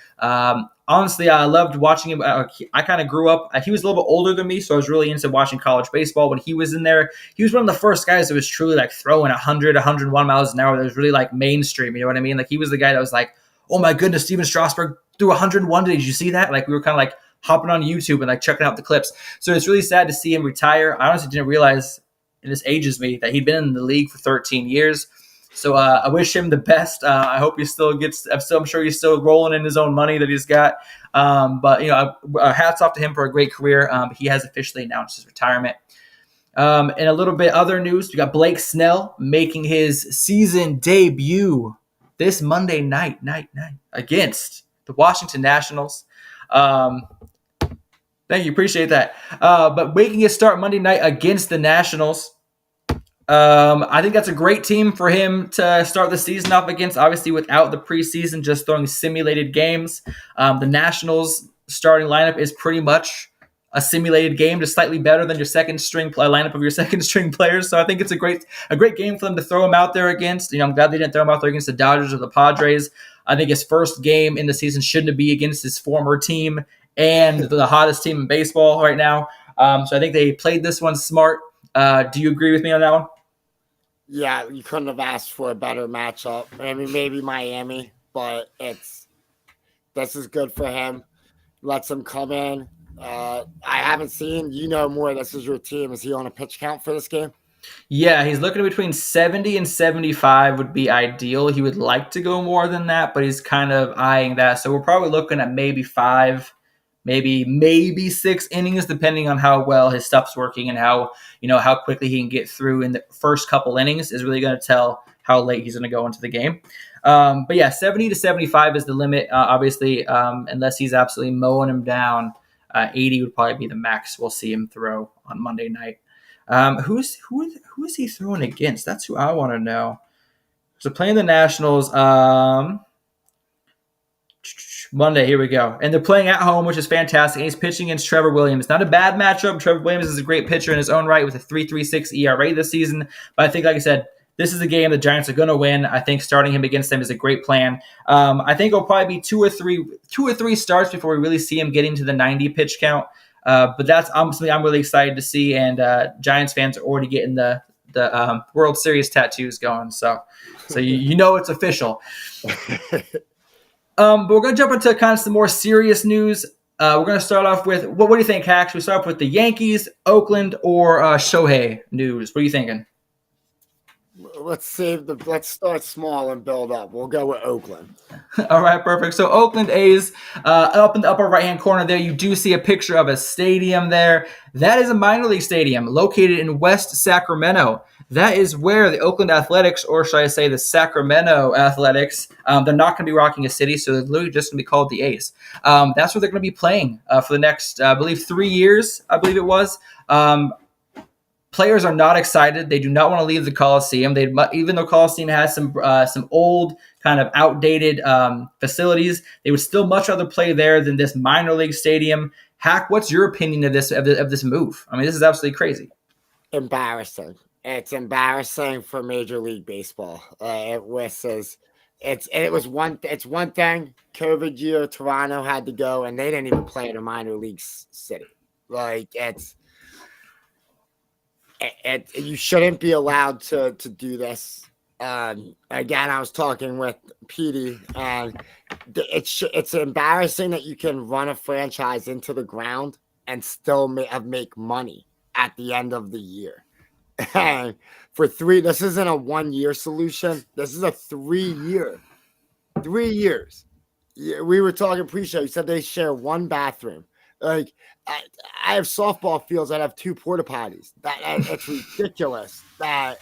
Honestly, I loved watching him. I kind of grew up. He was a little bit older than me, so I was really into watching college baseball. When he was in there, he was one of the first guys that was truly like throwing 100, 101 miles an hour. That was really like mainstream. You know what I mean? Like he was the guy that was like, oh my goodness, Steven Strasburg threw 101. Did you see that? Like we were kind of like hopping on YouTube and like checking out the clips. So it's really sad to see him retire. I honestly didn't realize, and this ages me, that he'd been in the league for 13 years. So I wish him the best. I hope he still gets. I'm sure he's still rolling in his own money that he's got. But hats off to him for a great career. He has officially announced his retirement. In a little bit other news, we got Blake Snell making his season debut this Monday night against the Washington Nationals. Thank you, appreciate that. But making his start Monday night against the Nationals. I think that's a great team for him to start the season off against, obviously without the preseason, just throwing simulated games. The Nationals starting lineup is pretty much a simulated game, just slightly better than your second string lineup of your second string players. So I think it's a great game for them to throw him out there against. I'm glad they didn't throw him out there against the Dodgers or the Padres. I think his first game in the season shouldn't be against his former team and the hottest team in baseball right now. So I think they played this one smart. Do you agree with me on that one? Yeah, you couldn't have asked for a better matchup. I mean, maybe Miami, but this is good for him. Lets him come in. I haven't seen, more. This is your team. Is he on a pitch count for this game? Yeah, he's looking between 70 and 75 would be ideal. He would like to go more than that, but he's kind of eyeing that. So we're probably looking at maybe 5, maybe 6 innings, depending on how well his stuff's working and how quickly he can get through in the first couple innings is really going to tell how late he's going to go into the game. But yeah, 70 to 75 is the limit. Obviously, unless he's absolutely mowing him down, 80 would probably be the max we'll see him throw on Monday night. Who is he throwing against? That's who I want to know. So playing the Nationals Monday, here we go. And they're playing at home, which is fantastic. And he's pitching against Trevor Williams. Not a bad matchup. Trevor Williams is a great pitcher in his own right with a 3.36 ERA this season. But I think, like I said, this is a game the Giants are going to win. I think starting him against them is a great plan. I think it'll probably be two or three starts before we really see him getting to the 90 pitch count. But that's something I'm really excited to see. And Giants fans are already getting the World Series tattoos going. So you know it's official. But we're going to jump into kind of some more serious news. We're going to start off with, what do you think, Hack? Should we start off with the Yankees, Oakland, or Shohei news? What are you thinking? Let's start small and build up. We'll go with Oakland. All right, perfect. So Oakland A's, up in the upper right-hand corner there, you do see a picture of a stadium there. That is a minor league stadium located in West Sacramento. That is where the Oakland Athletics, or should I say the Sacramento Athletics, they're not going to be rocking a city, so they're literally just going to be called the A's. That's where they're going to be playing for the next, I believe, 3 years, I believe it was. Players are not excited. They do not want to leave the Coliseum. Even though Coliseum has some old, kind of outdated facilities, they would still much rather play there than this minor league stadium. Hack, what's your opinion of this move? I mean, this is absolutely crazy. Embarrassing. It's embarrassing for Major League Baseball. It's one thing. COVID year, Toronto had to go, and they didn't even play in a minor league city. You shouldn't be allowed to do this. Again, I was talking with Petey, and it's embarrassing that you can run a franchise into the ground and still make money at the end of the year. And this isn't a 1 year solution. This is a 3 year. 3 years. We were talking pre-show. You said they share one bathroom. Like, I have softball fields that have 2 porta potties. It's ridiculous that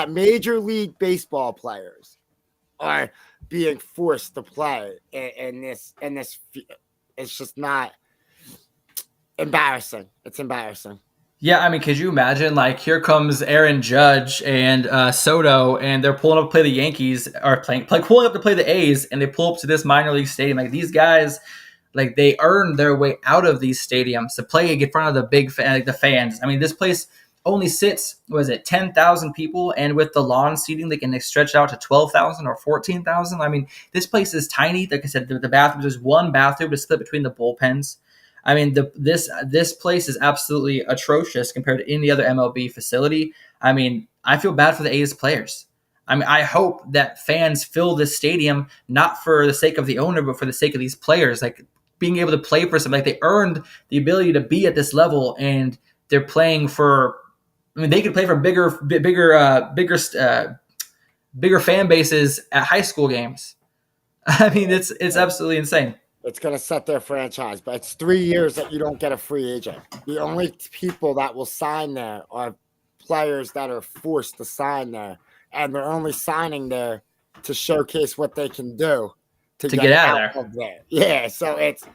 Major League Baseball players are being forced to play in this. It's just not embarrassing. It's embarrassing. Yeah, I mean, could you imagine, like, here comes Aaron Judge and Soto, and they're pulling up to play the Yankees, or pulling up to play the A's, and they pull up to this minor league stadium. Like, these guys, like, they earned their way out of these stadiums to play in front of the the fans. I mean, this place only sits, 10,000 people, and with the lawn seating, they can stretch out to 12,000 or 14,000. I mean, this place is tiny. Like I said, the bathrooms, there's one bathroom to split between the bullpens. I mean, this place is absolutely atrocious compared to any other MLB facility. I mean, I feel bad for the A's players. I mean, I hope that fans fill this stadium, not for the sake of the owner, but for the sake of these players. Like, being able to play for something, like, they earned the ability to be at this level, and they're playing for. I mean, they could play for bigger fan bases at high school games. I mean, it's absolutely insane. It's going to set their franchise, but it's 3 years that you don't get a free agent. The only people that will sign there are players that are forced to sign there, and they're only signing there to showcase what they can do to get out of there. Yeah, so if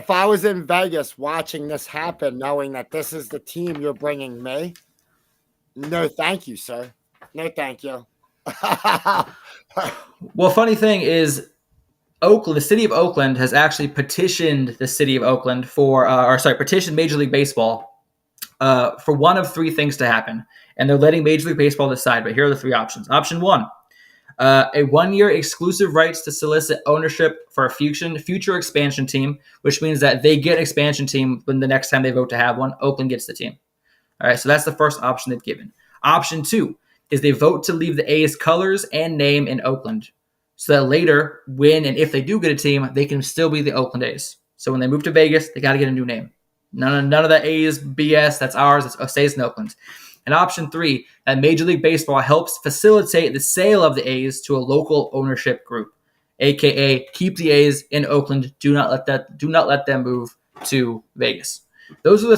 I was in Vegas watching this happen, knowing that this is the team you're bringing me, no thank you, sir. No thank you. Well, funny thing is, the city of Oakland has actually petitioned the city of Oakland petitioned Major League Baseball for one of 3 things to happen. And they're letting Major League Baseball decide, but here are the 3 options. Option 1, a 1-year exclusive rights to solicit ownership for a future expansion team, which means that they get expansion team when the next time they vote to have one. Oakland gets the team. All right, so that's the first option they've given. Option 2 is they vote to leave the A's colors and name in Oakland, so that later, when and if they do get a team, they can still be the Oakland A's. So when they move to Vegas, they got to get a new name. None of that A's BS. That's ours. It stays in Oakland. And option 3, that Major League Baseball helps facilitate the sale of the A's to a local ownership group, aka keep the A's in Oakland. Do not let them move to Vegas. Those are the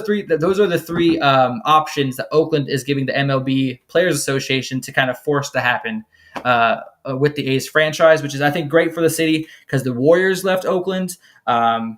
three options that Oakland is giving the MLB Players Association to kind of force to happen with the A's franchise, which is, I think, great for the city because the Warriors left Oakland. The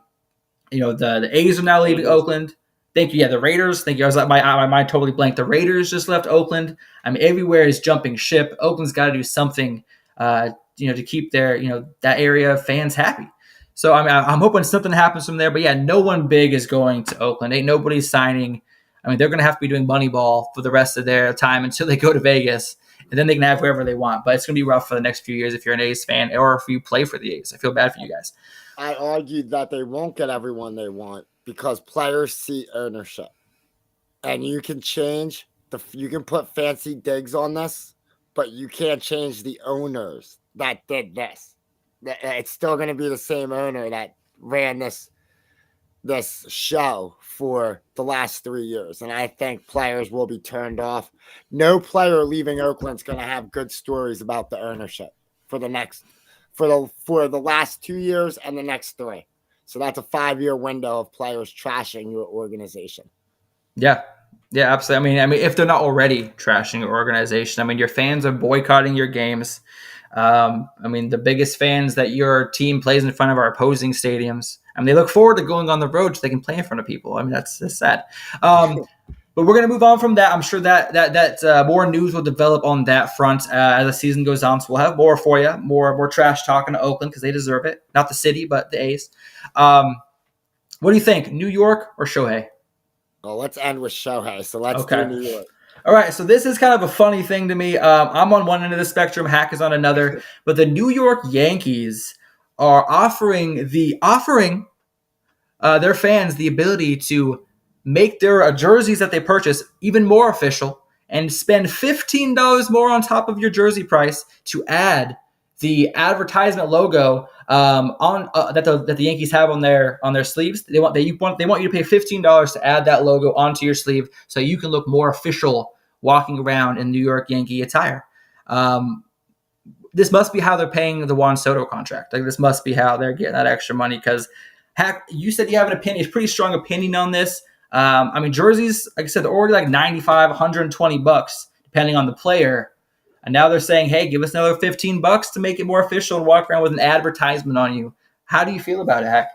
A's are now leaving Oakland. Thank you. Yeah, the Raiders. Thank you. I was like, my mind totally blank. The Raiders just left Oakland. I mean, everywhere is jumping ship. Oakland's got to do something, to keep their, that area of fans happy. So I'm hoping something happens from there. But yeah, no one big is going to Oakland. Ain't nobody signing. I mean, they're going to have to be doing Moneyball for the rest of their time until they go to Vegas, and then they can have whoever they want. But it's going to be rough for the next few years if you're an A's fan or if you play for the A's. I feel bad for you guys. I argued that they won't get everyone they want because players see ownership. And you can change you can put fancy digs on this, but you can't change the owners that did this. It's still going to be the same owner that ran this show for the last 3 years. And I think players will be turned off. No player leaving Oakland's going to have good stories about the ownership for the last 2 years and the next 3. So that's a 5-year window of players trashing your organization. Yeah. Yeah, absolutely. I mean, if they're not already trashing your organization, I mean, your fans are boycotting your games. I mean, the biggest fans that your team plays in front of are opposing stadiums. I mean, they look forward to going on the road so they can play in front of people. I mean, that's sad. But we're going to move on from that. I'm sure that more news will develop on that front as the season goes on. So we'll have more for you, more trash talking to Oakland because they deserve it. Not the city, but the A's. What do you think, New York or Shohei? Well, let's end with Shohei. So let's do New York. All right, so this is kind of a funny thing to me. I'm on one end of the spectrum, Hack is on another, but the New York Yankees are offering their fans the ability to make their jerseys that they purchase even more official and spend $15 more on top of your jersey price to add the advertisement logo that the Yankees have on their sleeves. They want you to pay $15 to add that logo onto your sleeve so you can look more official walking around in New York Yankee attire. This must be how they're paying the Juan Soto contract. Like, this must be how they're getting that extra money. Because, Hack, you said you have an opinion, a pretty strong opinion on this. I mean, jerseys, like I said, they're already like $95, $120, depending on the player. And now they're saying, hey, give us another $15 to make it more official and walk around with an advertisement on you. How do you feel about it, Hack?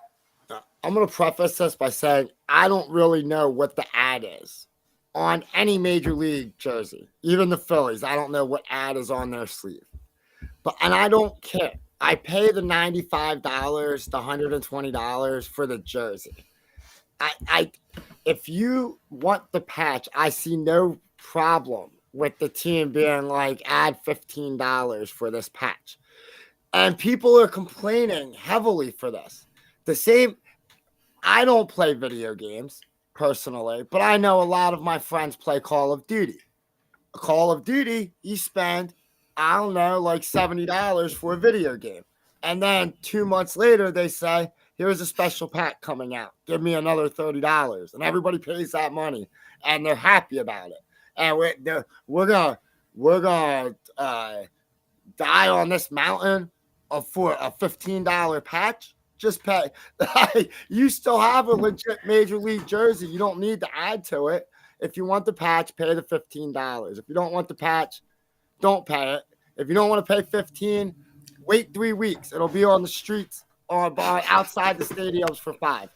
I'm going to preface this by saying I don't really know what the ad is on any major league jersey. Even the Phillies, I don't know what ad is on their sleeve. And I don't care. I pay the $95, the $120 for the jersey. If you want the patch, I see no problem with the team being like, add $15 for this patch. And people are complaining heavily for this. I don't play video games personally, but I know a lot of my friends play Call of Duty. Call of Duty, you spend, I don't know, like $70 for a video game. And then 2 months later, they say, here's a special pack coming out. Give me another $30. And everybody pays that money, and they're happy about it. And we're gonna die on this mountain for a $15 patch. Just pay. You still have a legit major league jersey. You don't need to add to it. If you want the patch, pay the $15. If you don't want the patch, don't pay it. If you don't want to pay $15, wait 3 weeks. It'll be on the streets or outside the stadiums for $5.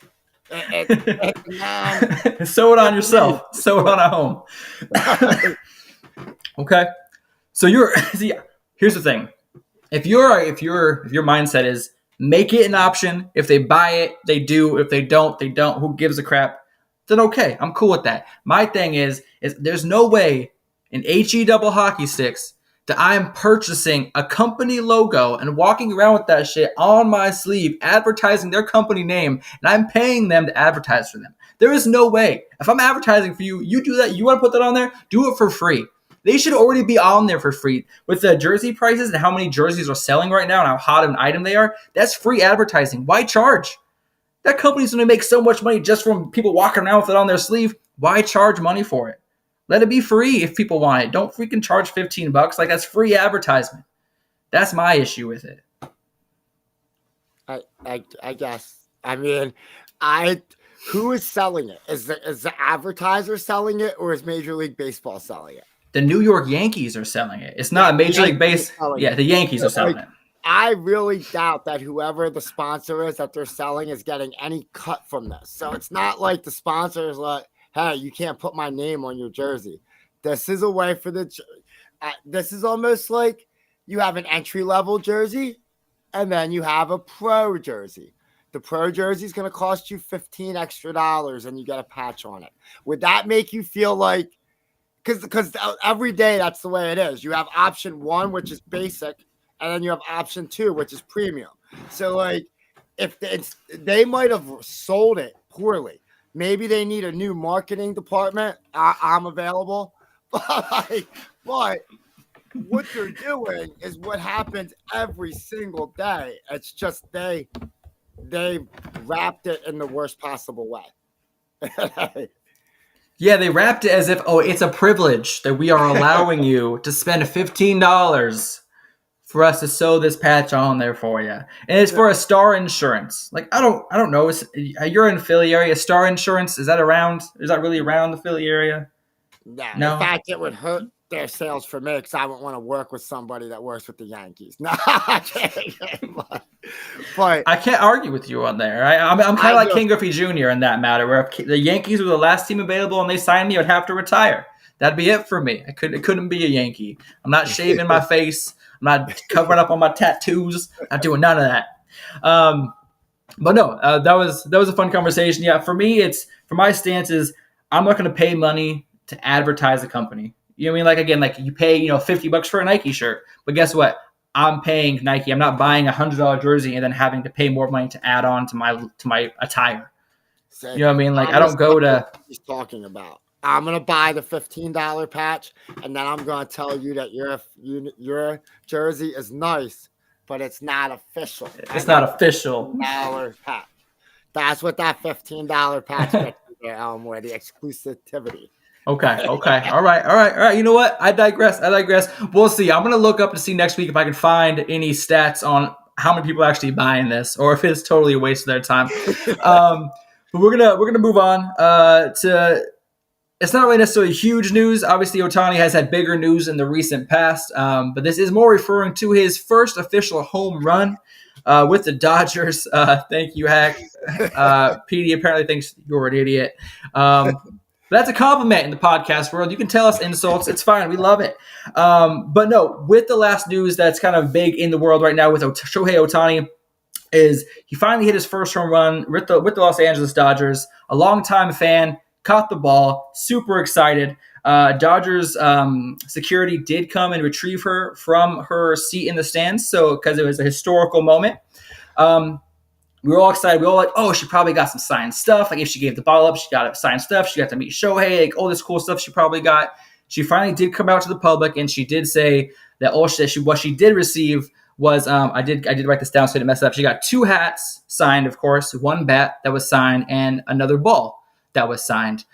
Sew it on yourself. Sew it on at home. Okay. So here's the thing. If your mindset is make it an option, if they buy it, they do. If they don't, they don't. Who gives a crap? Then okay, I'm cool with that. My thing is there's no way in HE double hockey sticks that I'm purchasing a company logo and walking around with that shit on my sleeve, advertising their company name, and I'm paying them to advertise for them. There is no way. If I'm advertising for you, you do that, you want to put that on there, do it for free. They should already be on there for free. With the jersey prices and how many jerseys are selling right now and how hot of an item they are, that's free advertising. Why charge? That company's going to make so much money just from people walking around with it on their sleeve. Why charge money for it? Let it be free if people want it. Don't freaking charge $15. Like, that's free advertisement. That's my issue with it. I guess. I mean, who is selling it? Is the advertiser selling it, or is Major League Baseball selling it? The New York Yankees are selling it. It's not Major League Baseball. Yeah, the Yankees are selling it. I really doubt that whoever the sponsor is that they're selling is getting any cut from this. So it's not like the sponsor is like, hey, you can't put my name on your jersey. This is a way for this is almost like you have an entry-level jersey and then you have a pro jersey. The pro jersey is going to cost you $15 extra and you get a patch on it. Would that make you feel like, because every day that's the way it is. You have option 1, which is basic, and then you have option 2, which is premium. So like, if they might have sold it poorly. Maybe they need a new marketing department. I'm available. But what they're doing is what happens every single day. It's just they wrapped it in the worst possible way. Yeah, they wrapped it as if, oh, it's a privilege that we are allowing you to spend $15 for us to sew this patch on there for you. And it's for a Star Insurance. Like, I don't know. You're in the Philly area. Star Insurance, is that around? Is that really around the Philly area? No. In fact, it would hurt their sales for me because I wouldn't want to work with somebody that works with the Yankees. No, but I can't argue with you on there. I'm kind of like Ken Griffey Jr. in that matter, where if the Yankees were the last team available and they signed me, I'd have to retire. That'd be it for me. It couldn't be a Yankee. I'm not shaving my face. I'm not covering up on my tattoos. Not doing none of that. But no, that was a fun conversation. Yeah, for me, for my stance is I'm not going to pay money to advertise a company. You know what I mean? Like, again, like you pay, $50 for a Nike shirt, but guess what? I'm paying Nike. I'm not buying $100 jersey and then having to pay more money to add on to my attire. You know what I mean? Like, I don't go to. He's talking about. I'm gonna buy the $15 patch, and then I'm gonna tell you that your jersey is nice, but it's not official. It's not official. $15 patch. That's what that $15 patch gets you there, Elmore. The exclusivity. Okay. All right. You know what? I digress. We'll see. I'm gonna look up to see next week if I can find any stats on how many people are actually buying this, or if it's totally a waste of their time. But we're gonna move on to. It's not really necessarily huge news. Obviously, Ohtani has had bigger news in the recent past, but this is more referring to his first official home run with the Dodgers. Thank you, Hack. Petey apparently thinks you're an idiot. But that's a compliment in the podcast world. You can tell us insults. It's fine. We love it. But no, with the last news that's kind of big in the world right now with Shohei Ohtani is he finally hit his first home run with the Los Angeles Dodgers. A longtime fan, caught the ball, super excited. Dodgers security did come and retrieve her from her seat in the stands, so because it was a historical moment. We were all excited. We were all like, oh, she probably got some signed stuff. Like if she gave the ball up, she got signed stuff. She got to meet Shohei, like all this cool stuff she probably got. She finally did come out to the public, and she did say that what she did receive was I did write this down so I didn't mess it up. She got 2 hats signed, of course, 1 bat that was signed, and another ball that was signed.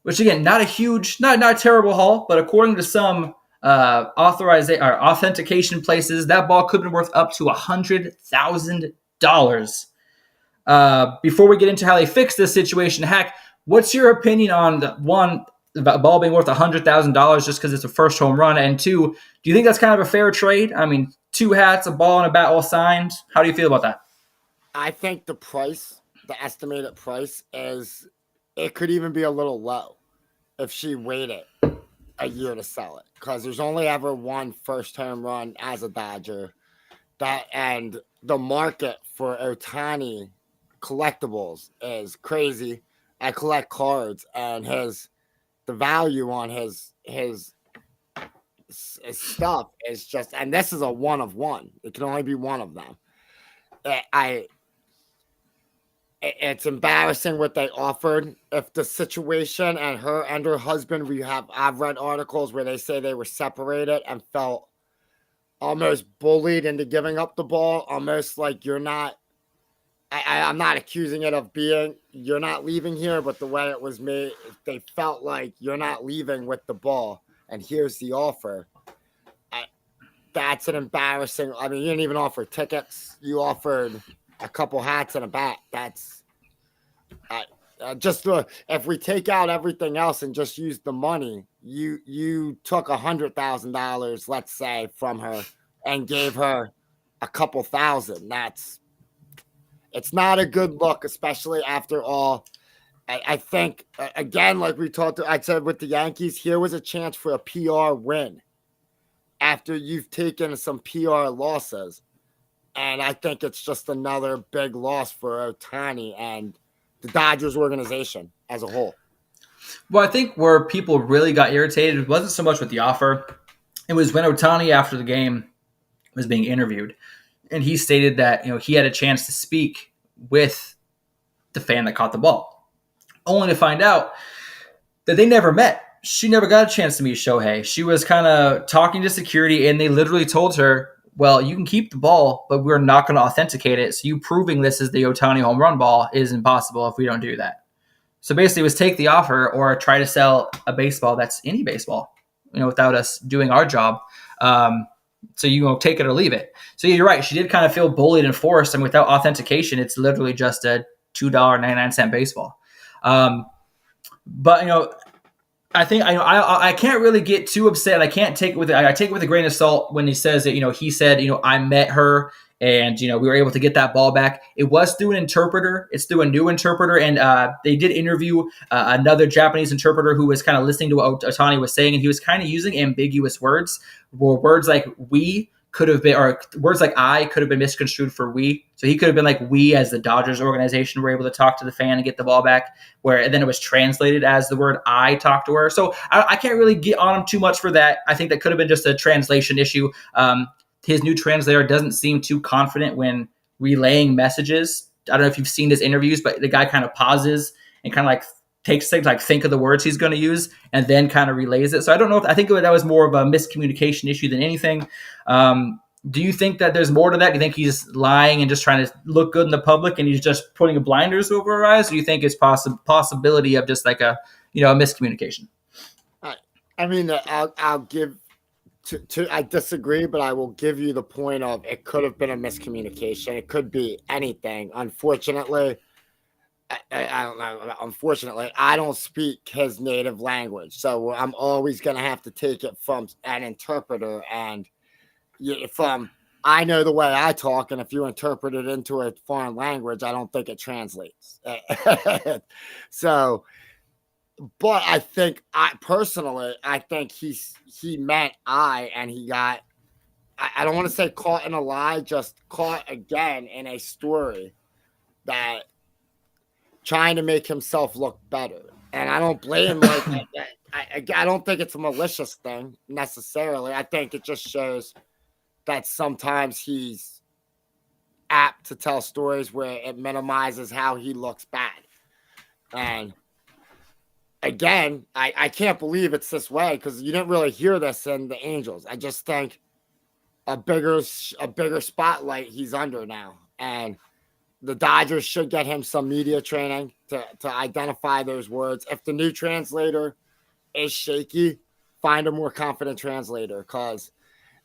Which again, not a terrible haul, but according to some authentication places, that ball could have been worth up to $100,000. Before we get into how they fix this situation, Hack, what's your opinion on the ball being worth $100,000 just because it's a first home run, and 2, do you think that's kind of a fair trade? I mean, 2 hats, a ball, and a bat all signed. How do you feel about that? I think the estimated price is. It could even be a little low if she waited a year to sell it, because there's only ever one first home run as a Dodger. And the market for Ohtani collectibles is crazy. I collect cards, and the value on his stuff is just, and this is a one of one. It can only be one of them. It's embarrassing what they offered. If the situation and her husband, I've read articles where they say they were separated and felt almost bullied into giving up the ball, almost like you're not. I'm not accusing it of being you're not leaving here, but the way it was made, they felt like you're not leaving with the ball, and here's the offer. That's an embarrassing. I mean, you didn't even offer tickets. You offered a couple hats and a bat. That's if we take out everything else and just use the money, you took $100,000, let's say, from her and gave her a couple thousand. It's not a good look, especially after all I think, again, like I said with the Yankees, here was a chance for a PR win after you've taken some PR losses. And I think it's just another big loss for Ohtani and the Dodgers organization as a whole. Well, I think where people really got irritated wasn't so much with the offer. It was when Ohtani, after the game, was being interviewed. And he stated that, he had a chance to speak with the fan that caught the ball, only to find out that they never met. She never got a chance to meet Shohei. She was kind of talking to security, and they literally told her, well, you can keep the ball, but we're not going to authenticate it. So you proving this is the Ohtani home run ball is impossible if we don't do that. So basically it was take the offer or try to sell a baseball that's any baseball, without us doing our job. So you take it or leave it. So you're right. She did kind of feel bullied and forced. And without authentication, it's literally just a $2.99 baseball. But, I think I can't really get too upset. I can't take it with I take it with a grain of salt when he says that, he said, I met her and, we were able to get that ball back. It was through an interpreter. It's through a new interpreter. And they did interview another Japanese interpreter who was kind of listening to what Ohtani was saying. And he was kind of using ambiguous words, or words like we could have been, or words like I could have been misconstrued for we. So he could have been like, we as the Dodgers organization were able to talk to the fan and get the ball back, and then it was translated as the word I talked to her. So I can't really get on him too much for that. I think that could have been just a translation issue. His new translator doesn't seem too confident when relaying messages. I don't know if you've seen his interviews, but the guy kind of pauses and kind of like takes things like think of the words he's going to use and then kind of relays it. So I don't know I think that was more of a miscommunication issue than anything. Do you think that there's more to that? Do you think he's lying and just trying to look good in the public and he's just putting blinders over our eyes? Or do you think it's possibility of just like a miscommunication? I mean, I'll give I disagree, but I will give you the point of it could have been a miscommunication. It could be anything. Unfortunately, I don't know. Unfortunately, I don't speak his native language, so I'm always going to have to take it from an interpreter. And from I know the way I talk, and if you interpret it into a foreign language, I don't think it translates. So, but I think I think he meant and he got. I don't want to say caught in a lie, just caught again in a story that. Trying to make himself look better. And I don't blame I don't think it's a malicious thing necessarily. I think it just shows that sometimes he's apt to tell stories where it minimizes how he looks bad. And again, I can't believe it's this way because you didn't really hear this in the Angels. I just think a bigger spotlight he's under now. And the Dodgers should get him some media training to identify those words. If the new translator is shaky, find a more confident translator because,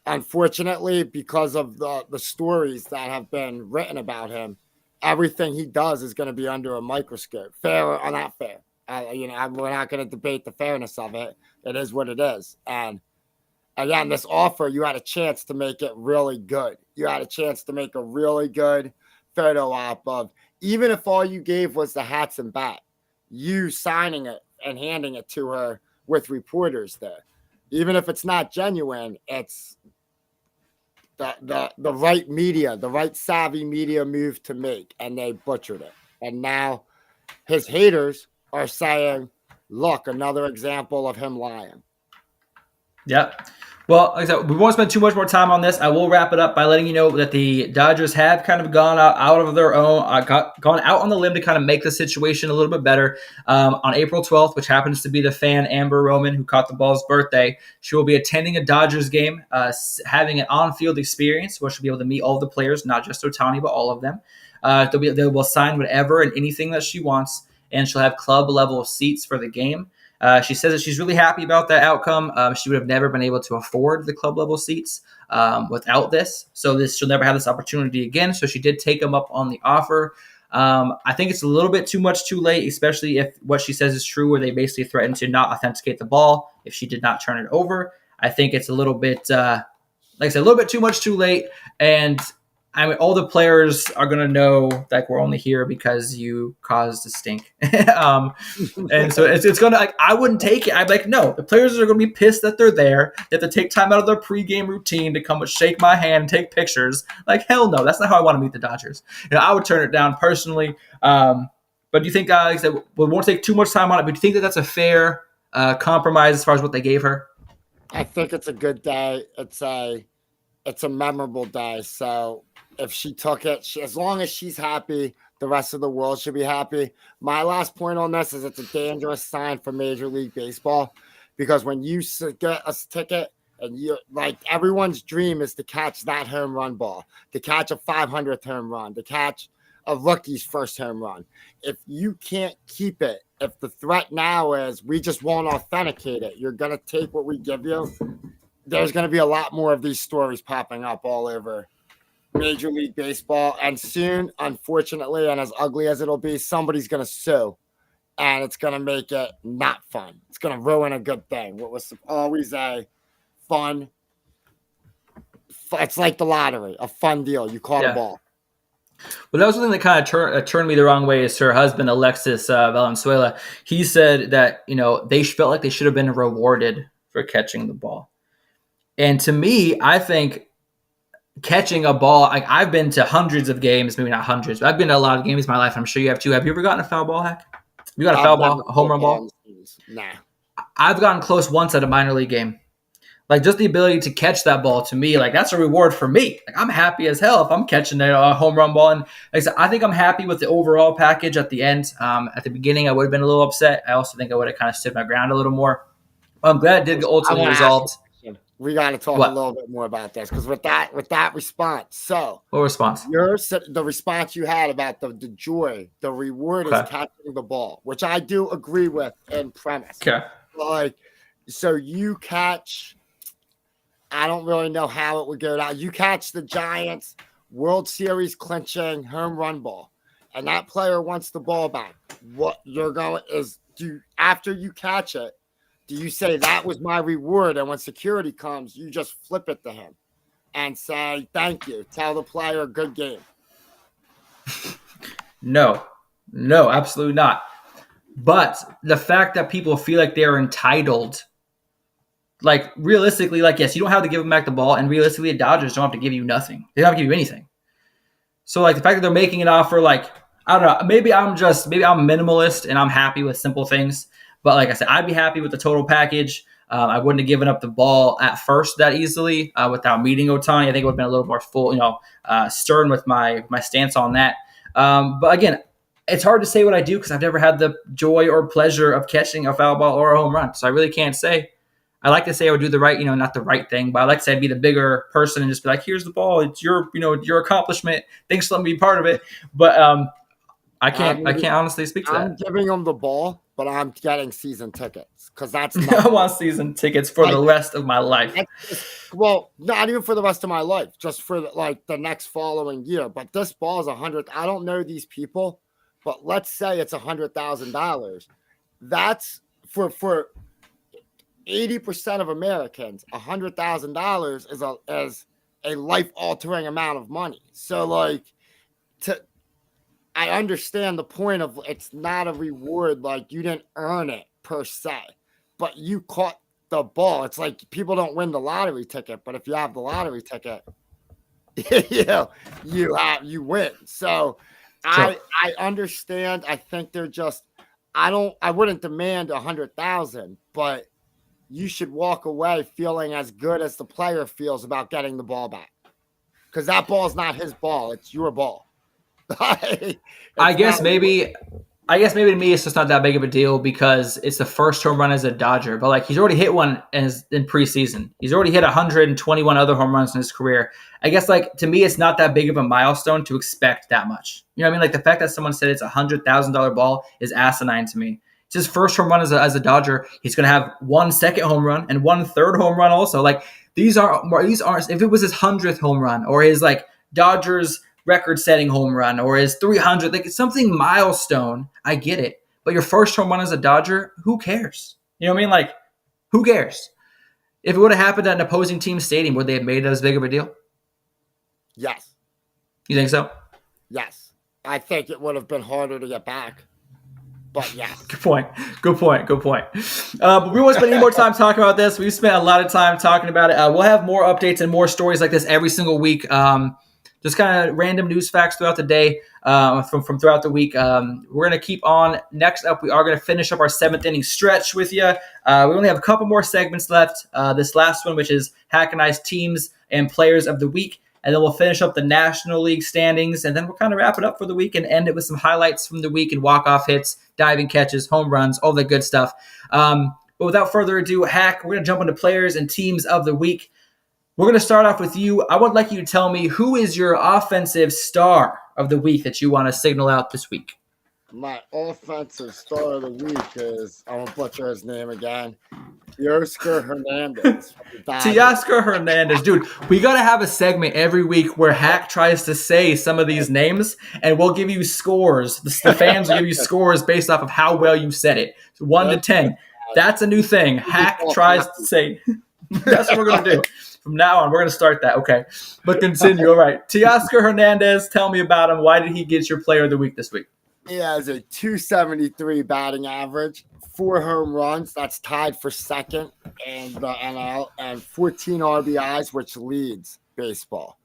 unfortunately, because of the stories that have been written about him, everything he does is going to be under a microscope. Fair or not fair. We're not going to debate the fairness of it. It is what it is. And, again, this offer, you had a chance to make it really good. You had a chance to make a really good photo op of, even if all you gave was the hats and bat, you signing it and handing it to her with reporters there. Even if it's not genuine, it's the right media, the right savvy media move to make, and they butchered it. And now his haters are saying, look, another example of him lying. Yep. Well, like I said, we won't spend too much more time on this. I will wrap it up by letting you know that the Dodgers have kind of gone out of their own, gone out on the limb to kind of make the situation a little bit better. On April 12th, which happens to be the fan Amber Roman who caught the ball's birthday, she will be attending a Dodgers game, having an on-field experience where she'll be able to meet all the players, not just Ohtani, but all of them. They will sign whatever and anything that she wants, and she'll have club-level seats for the game. She says that she's really happy about that outcome. She would have never been able to afford the club level seats without this. So she'll never have this opportunity again. So she did take them up on the offer. I think it's a little bit too much too late, especially if what she says is true, where they basically threatened to not authenticate the ball if she did not turn it over. I think it's a little bit, like I said, a little bit too much too late. And I mean, all the players are gonna know that we're only here because you caused a stink, and so it's gonna. Like, I wouldn't take it. I'm like, no, the players are gonna be pissed that they're there. They have to take time out of their pregame routine to come and shake my hand and take pictures. Like, hell no, that's not how I want to meet the Dodgers. I would turn it down personally. But do you think, like I said, we won't take too much time on it? But do you think that that's a fair compromise as far as what they gave her? I think it's a good day. It's a memorable day. So if she took it, as long as she's happy, the rest of the world should be happy. My last point on this is it's a dangerous sign for Major League Baseball, because when you get a ticket and you like, everyone's dream is to catch that home run ball, to catch a 500th home run, to catch a rookie's first home run. If you can't keep it, if the threat now is we just won't authenticate it, you're going to take what we give you, there's going to be a lot more of these stories popping up all over Major League Baseball. And soon, unfortunately, and as ugly as it'll be, somebody's going to sue. And it's going to make it not fun. It's going to ruin a good thing. What was always a fun, it's like the lottery, a fun deal. You caught a ball. Well, that was something that kind of turned me the wrong way. Is her husband, Alexis Valenzuela. He said that, they felt like they should have been rewarded for catching the ball. And to me, I think catching a ball, I've been to hundreds of games, maybe not hundreds, but I've been to a lot of games in my life. I'm sure you have too. Have you ever gotten a foul ball, Hack? You got a foul ball, a home run ball? Nah. I've gotten close once at a minor league game. Like, just the ability to catch that ball, to me, like, that's a reward for me. Like, I'm happy as hell if I'm catching a home run ball. And like I said, I think I'm happy with the overall package at the end. At the beginning, I would have been a little upset. I also think I would have kind of stood my ground a little more. I'm glad it did get ultimately resolved. We got to talk a little bit more about this, because with that response. So, what response? The response you had about the joy, the reward is catching the ball, which I do agree with in premise. Okay. Like, so you catch. I don't really know how it would go down. You catch the Giants World Series clinching home run ball, and that player wants the ball back. What you're going is after you catch it, do you say that was my reward? And when security comes, you just flip it to him and say, thank you. Tell the player, good game. No, absolutely not. But the fact that people feel like they're entitled, like, realistically, like, yes, you don't have to give them back the ball, and realistically, the Dodgers don't have to give you nothing. They don't have to give you anything. So, like, the fact that they're making an offer, like, I don't know, maybe I'm minimalist and I'm happy with simple things. But like I said, I'd be happy with the total package. I wouldn't have given up the ball at first that easily without meeting Ohtani. I think it would have been a little more full, stern with my stance on that. But again, it's hard to say what I do because I've never had the joy or pleasure of catching a foul ball or a home run. So I really can't say. I like to say I would do the right, not the right thing, but I like to say I'd be the bigger person and just be like, here's the ball. It's your accomplishment. Thanks for letting me be part of it. But I can't honestly speak to that. I'm giving them the ball, but I'm getting season tickets because that's I want season tickets for the rest of my life. Well, not even for the rest of my life, just for the next following year. But this ball is $100,000. I don't know these people, but let's say it's $100,000. That's for 80% of Americans. $100,000 is a life-altering amount of money. So, I understand the point of it's not a reward, like you didn't earn it per se, but you caught the ball. It's like people don't win the lottery ticket, but if you have the lottery ticket, you win. So sure. I understand. I think they're just I wouldn't demand 100,000, but you should walk away feeling as good as the player feels about getting the ball back. Because that ball is not his ball, it's your ball. I guess maybe to me it's just not that big of a deal because it's the first home run as a Dodger. But he's already hit one in preseason. He's already hit 121 other home runs in his career. I guess to me it's not that big of a milestone to expect that much. You know what I mean? The fact that someone said it's $100,000 ball is asinine to me. It's his first home run as a Dodger. He's going to have 1 second home run and 1 third home run also. These aren't if it was his 100th home run or his Dodgers record-setting home run or his 300, it's something milestone. I get it, but your first home run as a Dodger, who cares? You know what I mean? Who cares? If it would have happened at an opposing team stadium, would they have made it as big of a deal? Yes. You think so? Yes. I think it would have been harder to get back. But yes. Good point. But we won't spend any more time talking about this. We've spent a lot of time talking about it. We'll have more updates and more stories like this every single week. Just kind of random news facts throughout the day, from throughout the week. We're going to keep on. Next up, we are going to finish up our 7th inning stretch with you. We only have a couple more segments left. This last one, which is Hack and I's teams and players of the week. And then we'll finish up the National League standings, and then we'll kind of wrap it up for the week and end it with some highlights from the week and walk-off hits, diving catches, home runs, all that good stuff. But without further ado, Hack, we're going to jump into players and teams of the week. We're going to start off with you. I would like you to tell me who is your offensive star of the week that you want to signal out this week. My offensive star of the week is, I'm going to butcher his name again, Teoscar Hernandez. Teoscar Hernandez. Dude, we got to have a segment every week where Hack tries to say some of these names, and we'll give you scores. The fans will give you scores based off of how well you said it. 1 to 10. That's a new thing. Hack tries to say. That's what we're going to do. From now on, we're going to start that. Okay. But continue. All right. Teoscar Hernandez, tell me about him. Why did he get your player of the week this week? He has a 273 batting average, 4 home runs. That's tied for second in the NL, and 14 RBIs, which leads baseball.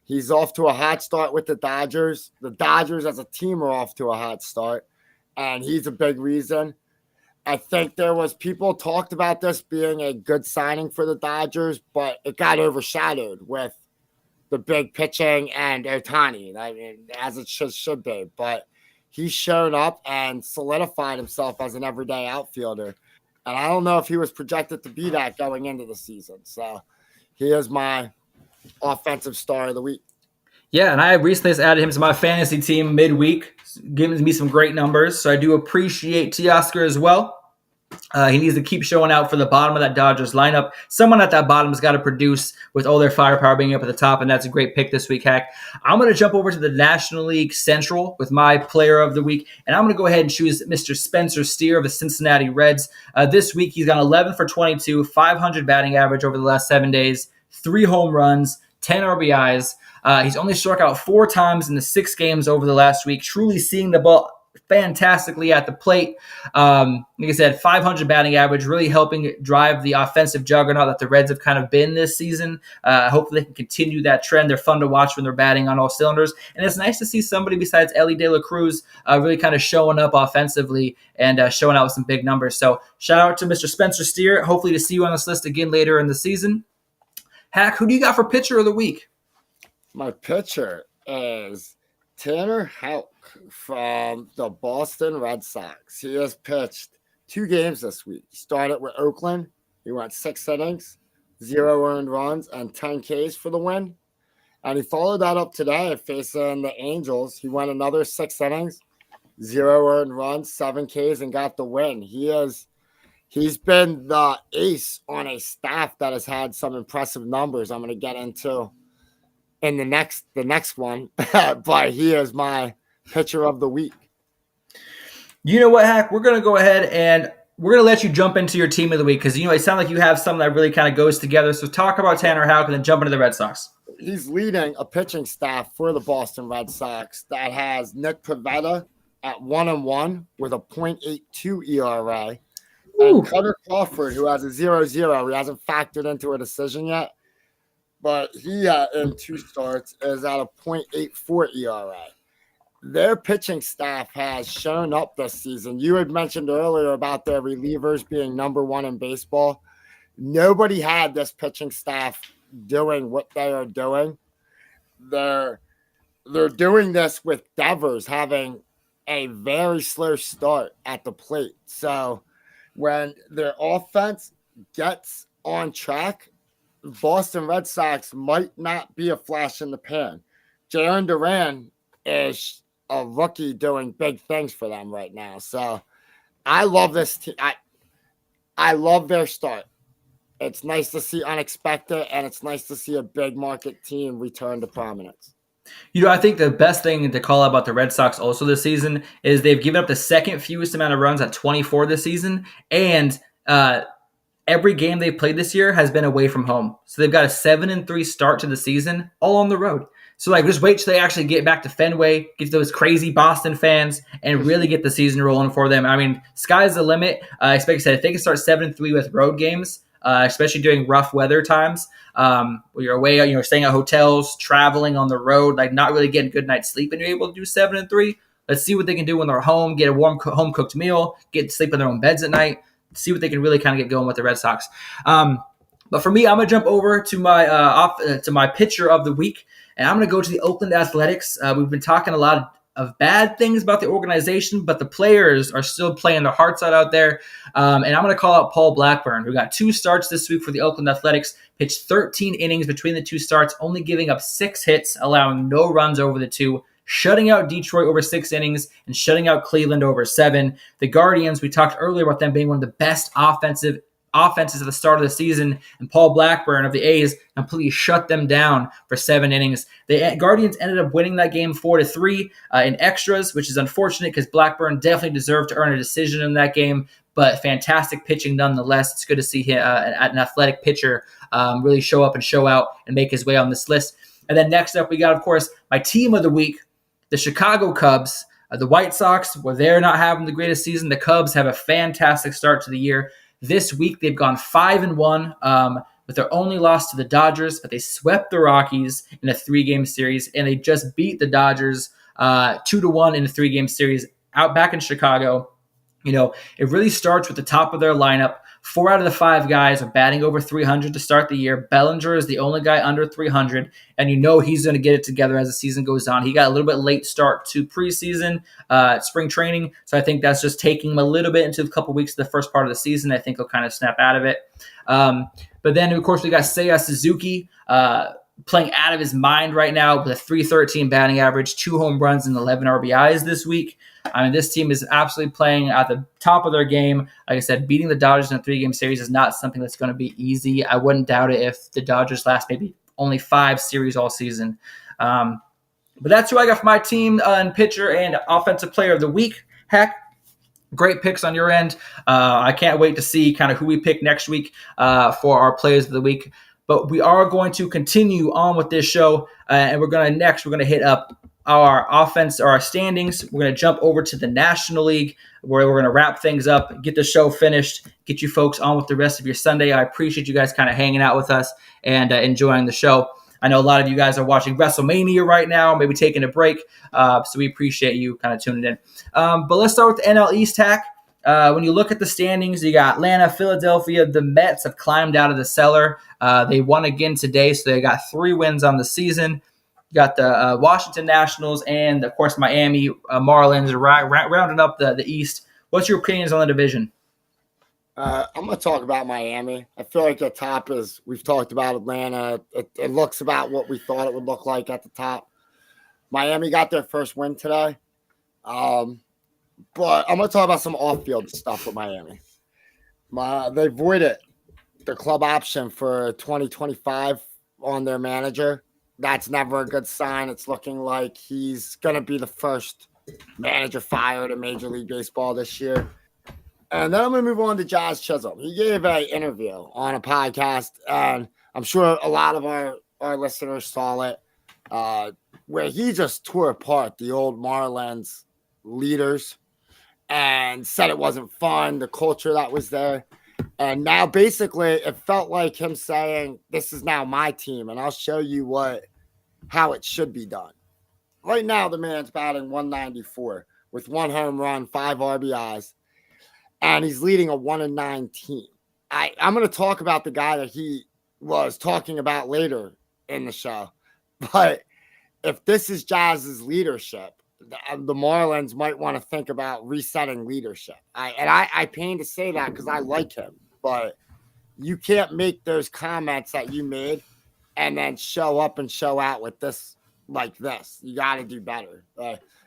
He's off to a hot start with the Dodgers. The Dodgers as a team are off to a hot start, and he's a big reason. I think there was people talked about this being a good signing for the Dodgers, but it got overshadowed with the big pitching and Ohtani, I mean, as it should be. But he's shown up and solidified himself as an everyday outfielder. And I don't know if he was projected to be that going into the season. So he is my offensive star of the week. Yeah, and I recently just added him to my fantasy team midweek, giving me some great numbers. So I do appreciate Teoscar as well. He needs to keep showing out for the bottom of that Dodgers lineup. Someone at that bottom has got to produce with all their firepower being up at the top, and that's a great pick this week, Hack. I'm going to jump over to the National League Central with my player of the week, and I'm going to go ahead and choose Mr. Spencer Steer of the Cincinnati Reds. This week, he's gone 11 for 22, 500 batting average over the last 7 days, 3 home runs, 10 RBIs. He's only struck out 4 times in the 6 games over the last week, truly seeing the ball fantastically at the plate. Like I said, 500 batting average, really helping drive the offensive juggernaut that the Reds have kind of been this season. Hopefully they can continue that trend. They're fun to watch when they're batting on all cylinders. And it's nice to see somebody besides Elly De La Cruz really kind of showing up offensively and showing out with some big numbers. So shout out to Mr. Spencer Steer. Hopefully to see you on this list again later in the season. Hack, who do you got for pitcher of the week? My pitcher is Tanner Houck from the Boston Red Sox. He has pitched 2 games this week. He started with Oakland. He went 6 innings, 0 earned runs, and 10 Ks for the win. And he followed that up today facing the Angels. He went another 6 innings, 0 earned runs, 7 Ks, and got the win. He's been the ace on a staff that has had some impressive numbers I'm going to get into in the next one. But he is my pitcher of the week. You know what, Hack? We're going to go ahead and we're going to let you jump into your team of the week because, you know, it sounds like you have something that really kind of goes together. So talk about Tanner Houck and then jump into the Red Sox. He's leading a pitching staff for the Boston Red Sox that has Nick Pivetta at 1-1 with a .82 ERA. Ooh. And Cutter Crawford, who has a 0-0. He hasn't factored into a decision yet, but he, in 2 starts, is at a .84 ERA. Their pitching staff has shown up this season. You had mentioned earlier about their relievers being number 1 in baseball. Nobody had this pitching staff doing what they are doing. They're doing this with Devers having a very slow start at the plate. So when their offense gets on track, Boston Red Sox might not be a flash in the pan. Jarren Duran is a rookie doing big things for them right now. So I love this team. I love their start. It's nice to see unexpected, and it's nice to see a big market team return to prominence. You know, I think the best thing to call out about the Red Sox also this season is they've given up the second fewest amount of runs at 24 this season, and every game they've played this year has been away from home. So they've got a 7-3 start to the season, all on the road. So, like, just wait till they actually get back to Fenway, get those crazy Boston fans, and really get the season rolling for them. I mean, sky's the limit. Like I said, if they can start 7-3 with road games, especially during rough weather times, where you're away, staying at hotels, traveling on the road, like not really getting good night's sleep, and you're able to do 7-3. Let's see what they can do when they're home, get a warm home cooked meal, get to sleep in their own beds at night, see what they can really kind of get going with the Red Sox. But for me, I'm gonna jump over to my pitcher of the week. And I'm going to go to the Oakland Athletics. We've been talking a lot of bad things about the organization, but the players are still playing their hearts out there. And I'm going to call out Paul Blackburn, who got 2 starts this week for the Oakland Athletics, pitched 13 innings between the 2 starts, only giving up 6 hits, allowing no runs over the 2, shutting out Detroit over 6 innings, and shutting out Cleveland over 7. The Guardians, we talked earlier about them being one of the best offenses at the start of the season, and Paul Blackburn of the A's completely shut them down for 7 innings. The Guardians ended up winning that game 4-3 in extras, which is unfortunate because Blackburn definitely deserved to earn a decision in that game, but fantastic pitching nonetheless. It's good to see an athletic pitcher really show up and show out and make his way on this list. And then next up, we got, of course, my team of the week, the Chicago Cubs. The White Sox, well, they're not having the greatest season. The Cubs have a fantastic start to the year. This week, they've gone 5-1 with their only loss to the Dodgers, but they swept the Rockies in a 3-game series, and they just beat the Dodgers 2-1 in a 3-game series out back in Chicago. It really starts with the top of their lineup. 4 out of the 5 guys are batting over 300 to start the year. Bellinger is the only guy under 300, and he's going to get it together as the season goes on. He got a little bit late start to preseason, spring training, so I think that's just taking him a little bit into a couple weeks of the first part of the season. I think he'll kind of snap out of it. But then, of course, we got Seiya Suzuki playing out of his mind right now with a .313 batting average, 2 home runs and 11 RBIs this week. I mean, this team is absolutely playing at the top of their game. Like I said, beating the Dodgers in a 3-game series is not something that's going to be easy. I wouldn't doubt it if the Dodgers last maybe only 5 series all season. But that's who I got for my team and pitcher and offensive player of the week. Heck, great picks on your end. I can't wait to see kind of who we pick next week for our players of the week. But we are going to continue on with this show, and we're going to hit up our offense, or our standings. We're going to jump over to the National League, where we're going to wrap things up, get the show finished, get you folks on with the rest of your Sunday. I appreciate you guys kind of hanging out with us and enjoying the show. I know a lot of you guys are watching WrestleMania right now, maybe taking a break, so we appreciate you kind of tuning in. But let's start with the NL East, Hack. When you look at the standings, you got Atlanta, Philadelphia. The Mets have climbed out of the cellar. They won again today, so they got 3 wins on the season. You got the Washington Nationals and, of course, Miami Marlins rounding up the East. What's your opinions on the division? I'm going to talk about Miami. I feel like the top is, we've talked about Atlanta. It looks about what we thought it would look like at the top. Miami got their first win today. But I'm going to talk about some off-field stuff with Miami. They voided the club option for 2025 on their manager. That's never a good sign. It's looking like he's going to be the first manager fired in Major League Baseball this year. And then I'm going to move on to Jazz Chisholm. He gave an interview on a podcast, and I'm sure a lot of our listeners saw it, where he just tore apart the old Marlins leaders and said it wasn't fun, the culture that was there. And now basically it felt like him saying, this is now my team, and I'll show you how it should be done. Right now, the man's batting 194 with 1 home run, 5 RBIs, and he's leading a 1-9 team. I'm going to talk about the guy that he was talking about later in the show. But if this is Jazz's leadership, the Marlins might want to think about resetting leadership. I pain to say that because I like him, but you can't make those comments that you made and then show up and show out with this like this. You got to do better.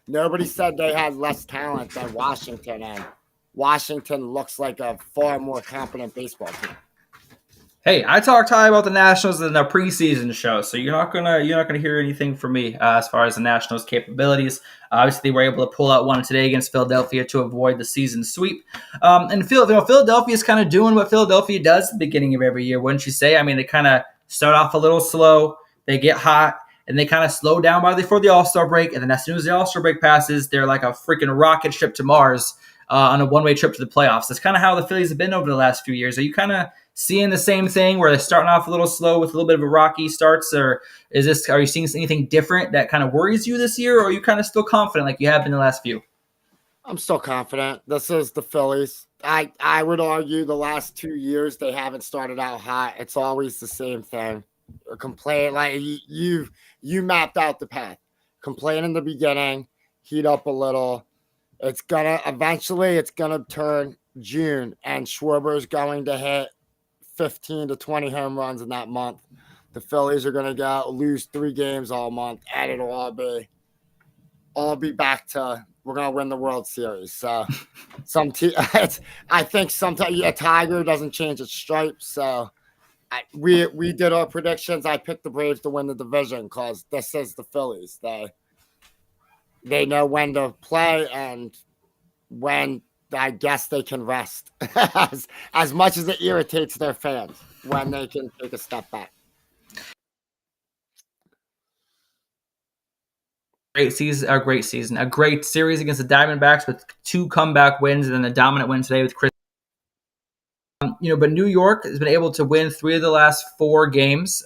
Nobody said they had less talent than Washington, and Washington looks like a far more competent baseball team. Hey, I talked high about the Nationals in the preseason show, so you're not gonna hear anything from me as far as the Nationals' capabilities. Obviously, they were able to pull out one today against Philadelphia to avoid the season sweep. And Philadelphia is kind of doing what Philadelphia does at the beginning of every year, wouldn't you say? I mean, they kind of start off a little slow, they get hot, and they kind of slow down before the All-Star break. And then as soon as the All-Star break passes, they're like a freaking rocket ship to Mars on a one-way trip to the playoffs. That's kind of how the Phillies have been over the last few years. Are you kind of seeing the same thing where they're starting off a little slow with a little bit of a rocky starts, or are you seeing anything different that kind of worries you this year, or are you kind of still confident like you have been the last few? I'm still confident. This is the Phillies. I would argue the last 2 years they haven't started out hot. It's always the same thing. Complain like you mapped out the path. Complain in the beginning, heat up a little. It's gonna turn June, and Schwarber's going to hit 15 to 20 home runs in that month. The Phillies are gonna lose 3 games all month, and it'll all be back to we're gonna win the World Series. So I think sometimes Tiger doesn't change its stripes. So we did our predictions. I picked the Braves to win the division because this is the Phillies. They know when to play and when I guess they can rest. as much as it irritates their fans when they can take a step back. Great season. A great series against the Diamondbacks with 2 comeback wins and then a dominant win today with Chris. But New York has been able to win 3 of the last 4 games,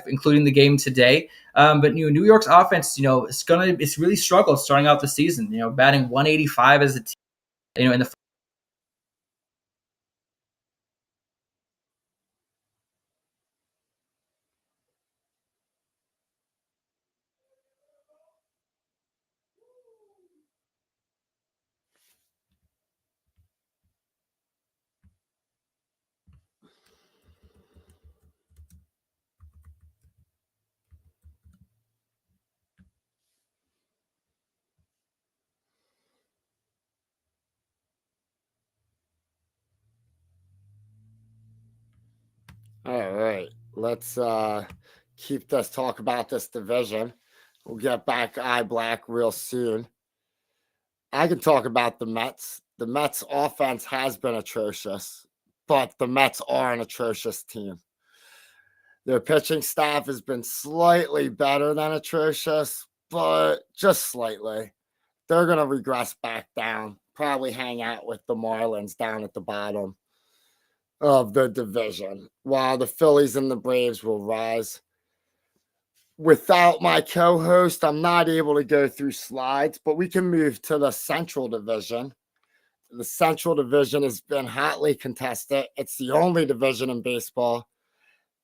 including the game today. But New York's offense, it's really struggled starting out the season. Batting 185 as a team. In the All right, let's keep this talk about this division. We'll get back eye black real soon. I can talk about the Mets. The Mets offense has been atrocious, but the Mets are an atrocious team. Their pitching staff has been slightly better than atrocious, but just slightly. They're going to regress back down, probably hang out with the Marlins down at the bottom of the division, while the Phillies and the Braves will rise. Without my co-host, I'm not able to go through slides, but we can move to the Central Division. The Central Division has been hotly contested. It's the only division in baseball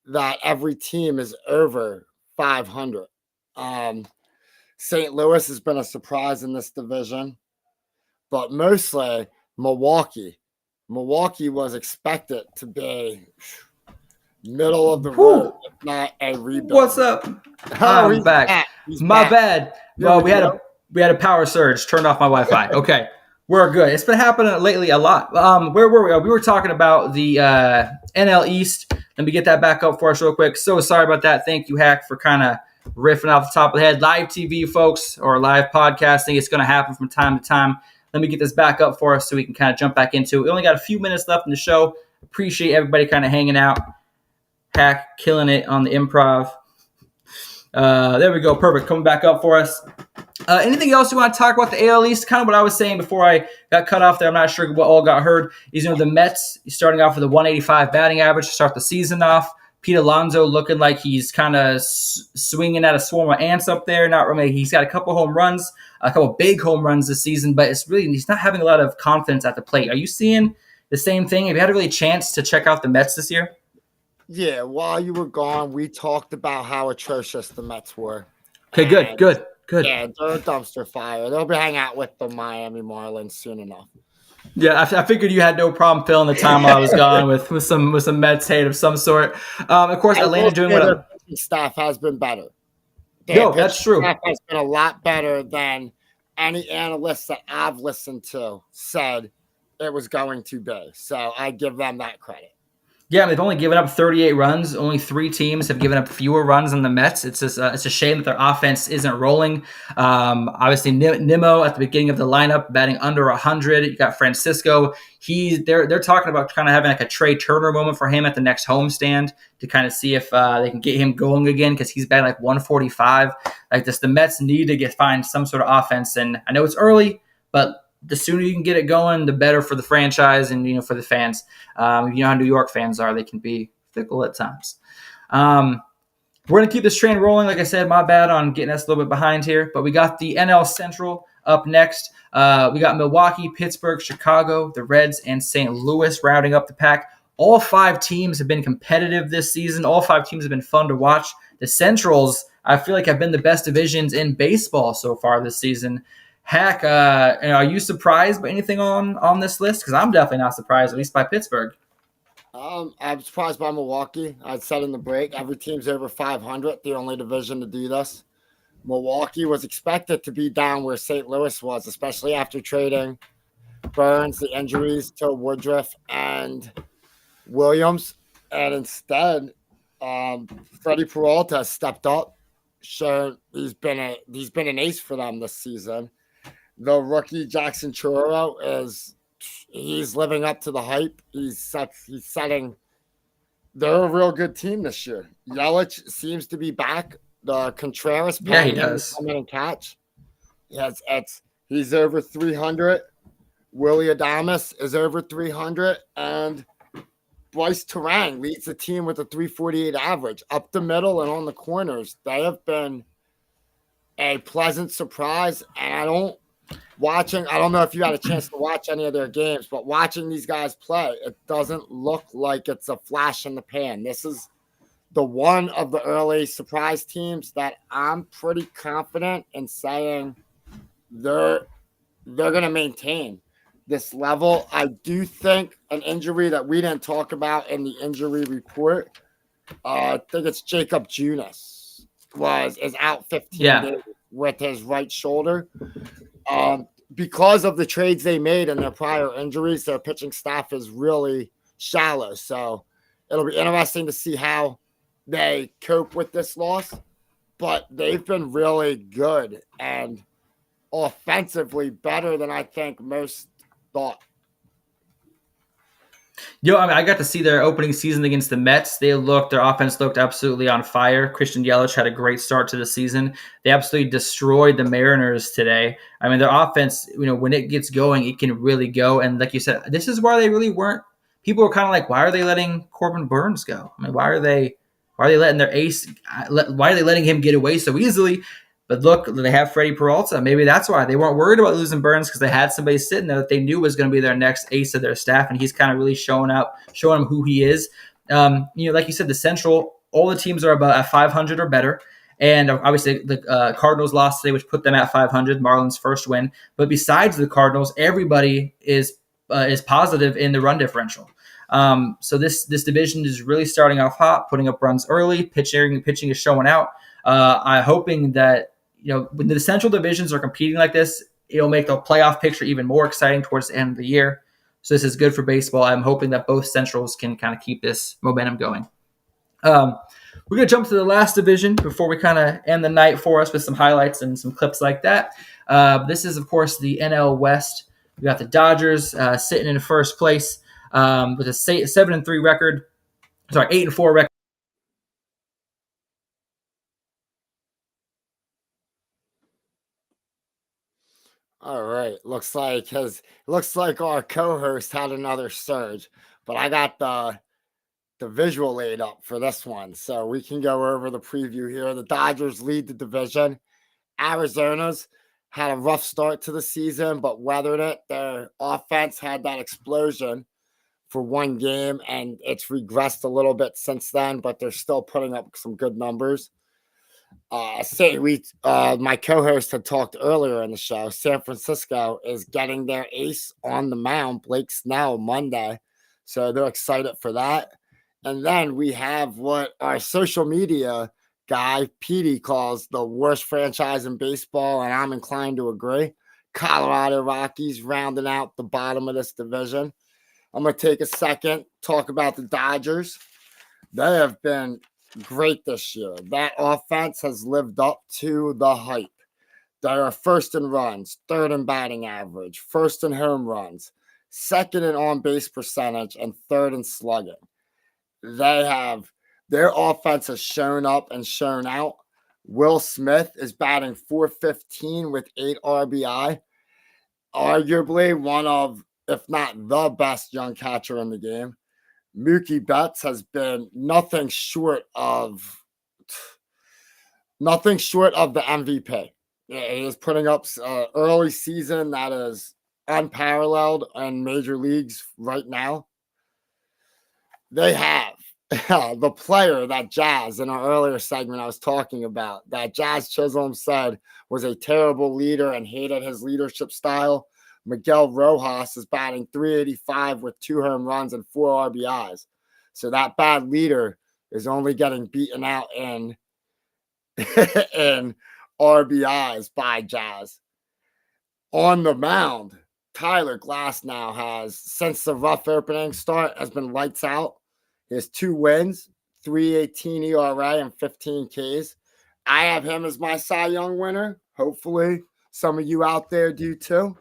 that every team is over 500. St. Louis has been a surprise in this division, but mostly Milwaukee. Milwaukee was expected to be middle of the road, if not a rebuild. What's up? I'm back. My bad. Well, we had a power surge. Turned off my Wi-Fi. Okay, we're good. It's been happening lately a lot. Where were we? We were talking about the NL East. Let me get that back up for us real quick. So sorry about that. Thank you, Hack, for kind of riffing off the top of the head. Live TV, folks, or live podcasting. It's going to happen from time to time. Let me get this back up for us so we can kind of jump back into it. We only got a few minutes left in the show. Appreciate everybody kind of hanging out. Hack killing it on the improv. There we go. Perfect. Coming back up for us. Anything else you want to talk about the AL East? Kind of what I was saying before I got cut off there. I'm not sure what all got heard. Is the Mets starting off with a 185 batting average to start the season off. Pete Alonso looking like he's kind of swinging at a swarm of ants up there. Not really. He's got a couple home runs, a couple big home runs this season, but he's not having a lot of confidence at the plate. Are you seeing the same thing? Have you had a really chance to check out the Mets this year? Yeah, while you were gone, we talked about how atrocious the Mets were. Okay, good. Yeah, they're a dumpster fire. They'll be hanging out with the Miami Marlins soon enough. Yeah, I figured you had no problem filling the time while I was gone with some Mets hate of some sort. Of course, Atlanta doing what staff has been better. No, that's true. Staff has been a lot better than any analyst that I've listened to said it was going to be. So I give them that credit. Yeah, they've only given up 38 runs. Only 3 teams have given up fewer runs than the Mets. It's just it's a shame that their offense isn't rolling. Obviously, Nimmo at the beginning of the lineup batting under 100. You got Francisco. They're talking about kind of having like a Trey Turner moment for him at the next homestand to kind of see if they can get him going again because he's batting like 145. Like this, the Mets need to find some sort of offense. And I know it's early, but the sooner you can get it going, the better for the franchise and for the fans. You know how New York fans are; they can be fickle at times. We're going to keep this train rolling. Like I said, my bad on getting us a little bit behind here, but we got the NL Central up next. We got Milwaukee, Pittsburgh, Chicago, the Reds, and St. Louis rounding up the pack. All 5 teams have been competitive this season. All 5 teams have been fun to watch. The Centrals, I feel like, have been the best divisions in baseball so far this season. Hack, are you surprised by anything on this list? Because I'm definitely not surprised, at least by Pittsburgh. I'm surprised by Milwaukee. I said in the break, every team's over 500, the only division to do this. Milwaukee was expected to be down where St. Louis was, especially after trading Burns, the injuries to Woodruff and Williams. And instead, Freddie Peralta stepped up, shown he's been an ace for them this season. The rookie Jackson Chourio he's living up to the hype. He's setting. They're a real good team this year. Yelich seems to be back. The Contreras, yeah, he does come in and catch. Yes, he's over 300. Willie Adames is over 300, and Bryce Terang leads the team with a 348 average up the middle and on the corners. They have been a pleasant surprise, and I don't know if you had a chance to watch any of their games, but watching these guys play, it doesn't look like it's a flash in the pan. This is the one of the early surprise teams that I'm pretty confident in saying they're going to maintain this level. I do think an injury that we didn't talk about in the injury report, I think it's Jacob Junis is out 15 days with his right shoulder. Because of the trades they made and their prior injuries, their pitching staff is really shallow. So it'll be interesting to see how they cope with this loss. But they've been really good and offensively better than I think most thought. I got to see their opening season against the Mets. Their offense looked absolutely on fire. Christian Yelich had a great start to the season. They absolutely destroyed the Mariners today. I mean, their offense, when it gets going, it can really go. And like you said, this is why they really weren't. People were kind of like, why are they letting Corbin Burns go? I mean, why are they letting their ace? Why are they letting him get away so easily? But look, they have Freddie Peralta. Maybe that's why they weren't worried about losing Burns, because they had somebody sitting there that they knew was going to be their next ace of their staff, and he's kind of really showing them who he is. Like you said, the Central, all the teams are about at 500 or better. And obviously the Cardinals lost today, which put them at 500, Marlins' first win. But besides the Cardinals, everybody is positive in the run differential. So this division is really starting off hot, putting up runs early. Pitching is showing out. I'm hoping that when the Central divisions are competing like this, it'll make the playoff picture even more exciting towards the end of the year. So this is good for baseball. I'm hoping that both Centrals can kind of keep this momentum going. We're going to jump to the last division before we kind of end the night for us with some highlights and some clips like that. This is, of course, the NL West. We got the Dodgers sitting in first place with a 7-3 record. 8-4 record. All right. Looks like our co-host had another surge, but I got the visual laid up for this one, so we can go over the preview here. The Dodgers lead the division. Arizona's had a rough start to the season, but weathered it. Their offense had that explosion for one game, and it's regressed a little bit since then, but they're still putting up some good numbers. My co-host had talked earlier in the show. San Francisco is getting their ace on the mound, Blake Snell, Monday, so they're excited for that. And then we have what our social media guy Petey calls the worst franchise in baseball, and I'm inclined to agree. Colorado Rockies rounding out the bottom of this division. I'm going to take a second, talk about the Dodgers. They have been great this year. That offense has lived up to the hype. They are first in runs, third in batting average, first in home runs, second in on-base percentage, and third in slugging. Their offense has shown up and shown out. Will Smith is batting .415 with 8 RBI. Arguably one of, if not the best young catcher in the game. Mookie Betts has been nothing short of the MVP. He is putting up early season that is unparalleled in major leagues right now. They have the player that Jazz, in our earlier segment I was talking about, that Jazz Chisholm said was a terrible leader and hated his leadership style. Miguel Rojas is batting .385 with 2 home runs and 4 RBIs. So that bad leader is only getting beaten out in RBIs by Jazz. On the mound, Tyler Glasnow has, since the rough opening start, has been lights out. He has 2 wins, .318 ERA, and 15 Ks. I have him as my Cy Young winner. Hopefully, some of you out there do too.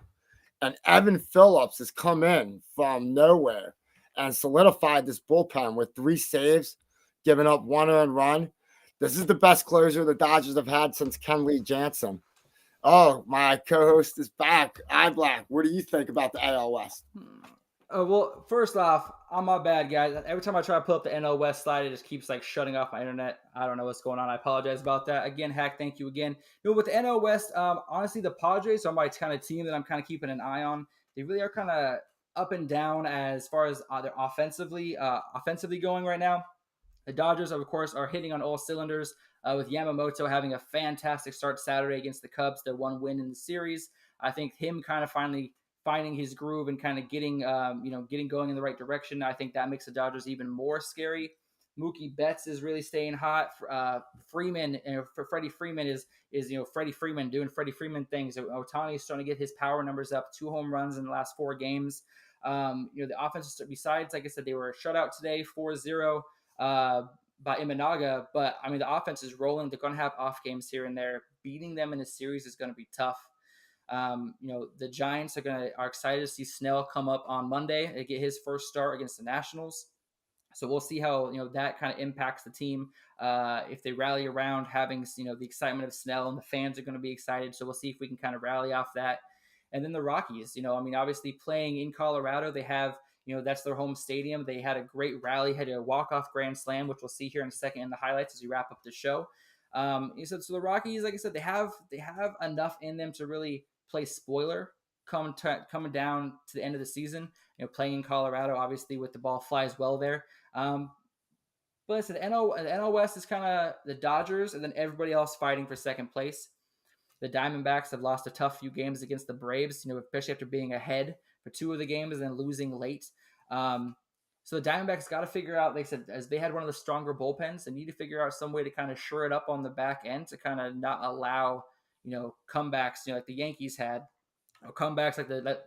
And Evan Phillips has come in from nowhere and solidified this bullpen with 3 saves, giving up 1 earned run. This is the best closer the Dodgers have had since Kenley Jansen. Oh, my co-host is back. iBlack, what do you think about the AL West? Well, first off, I'm my bad, guys. Every time I try to pull up the NL West slide, it just keeps shutting off my internet. I don't know what's going on. I apologize about that. Again, Hack, thank you again. With the NL West, honestly, the Padres are my kind of team that I'm kind of keeping an eye on. They really are kind of up and down as far as they're offensively going right now. The Dodgers, of course, are hitting on all cylinders with Yamamoto having a fantastic start Saturday against the Cubs, their 1 win in the series. I think him kind of finally finding his groove and kind of getting going in the right direction. I think that makes the Dodgers even more scary. Mookie Betts is really staying hot. Freeman, for Freddie Freeman is Freddie Freeman doing Freddie Freeman things. Ohtani is starting to get his power numbers up. 2 home runs in the last 4 games. The offense, besides, like I said, they were shut out today, 4-0 by Imanaga. But I mean, the offense is rolling. They're going to have off games here and there. Beating them in a series is going to be tough. The Giants are excited to see Snell come up on Monday and get his first start against the Nationals. So we'll see how that kind of impacts the team. If they rally around having the excitement of Snell, and the fans are going to be excited. So we'll see if we can kind of rally off that. And then the Rockies, obviously playing in Colorado, they have that's their home stadium. They had a great rally, had a walk-off grand slam, which we'll see here in a second in the highlights as we wrap up the show. So the Rockies, like I said, they have enough in them to really play spoiler coming down to the end of the season. Playing in Colorado, obviously, with the ball flies well there. But listen, the NL West is kind of the Dodgers and then everybody else fighting for second place. The Diamondbacks have lost a tough few games against the Braves, especially after being ahead for 2 of the games and then losing late. So the Diamondbacks got to figure out, like I said, as they had one of the stronger bullpens, they need to figure out some way to kind of shore it up on the back end to kind of not allow comebacks, like the Yankees had, or comebacks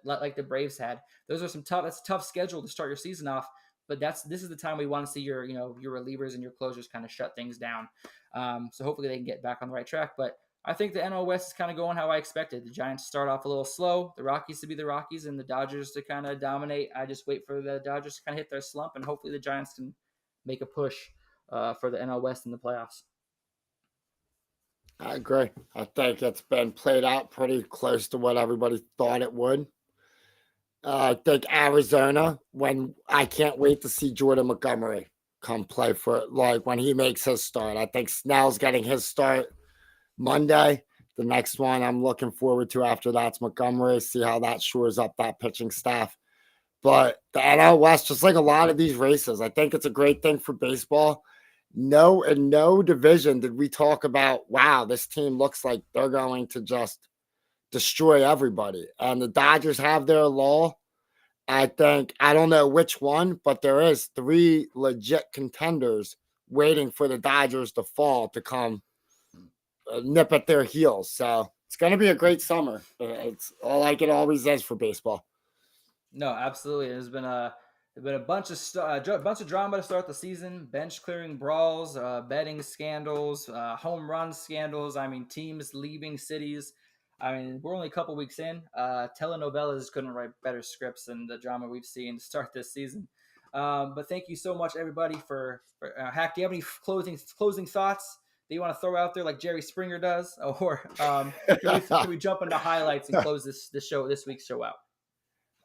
like the Braves had. Those are that's a tough schedule to start your season off. But this is the time we want to see your relievers and your closers kind of shut things down. So hopefully they can get back on the right track. But I think the NL West is kind of going how I expected. The Giants start off a little slow, the Rockies to be the Rockies, and the Dodgers to kind of dominate. I just wait for the Dodgers to kind of hit their slump, and hopefully the Giants can make a push for the NL West in the playoffs. I agree. I think it's been played out pretty close to what everybody thought it would. I think Arizona, when I can't wait to see Jordan Montgomery come play for when he makes his start. I think Snell's getting his start Monday. The next one I'm looking forward to after that's Montgomery, see how that shores up that pitching staff. But the NL West, just like a lot of these races, I think it's a great thing for baseball. In no division did we talk about, wow, this team looks like they're going to just destroy everybody. And the Dodgers have their law. I don't know which one, but there is 3 legit contenders waiting for the Dodgers to fall to come nip at their heels. So it's going to be a great summer. It's all like it always is for baseball. No, absolutely. It's been a There's been a bunch of drama to start the season: bench clearing brawls, betting scandals, home run scandals. I mean, teams leaving cities. I mean, we're only a couple weeks in. Telenovelas couldn't write better scripts than the drama we've seen to start this season. But thank you so much, everybody, for Hack. Do you have any closing thoughts that you want to throw out there, like Jerry Springer does, or can we jump into highlights and close this week's show out?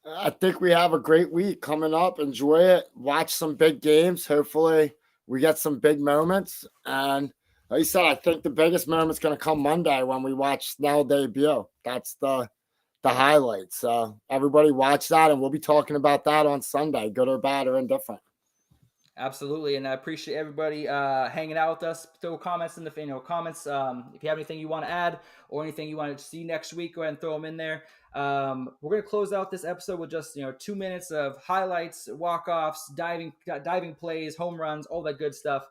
I think we have a great week coming up. Enjoy it. Watch some big games. Hopefully, we get some big moments. And like you said, I think the biggest moment's going to come Monday when we watch Snell debut. That's the highlight. So everybody watch that, and we'll be talking about that on Sunday, good or bad or indifferent. Absolutely, and I appreciate everybody hanging out with us. Throw comments in the comments. If you have anything you want to add or anything you want to see next week, go ahead and throw them in there. We're going to close out this episode with just 2 minutes of highlights, walk-offs, diving plays, home runs, all that good stuff.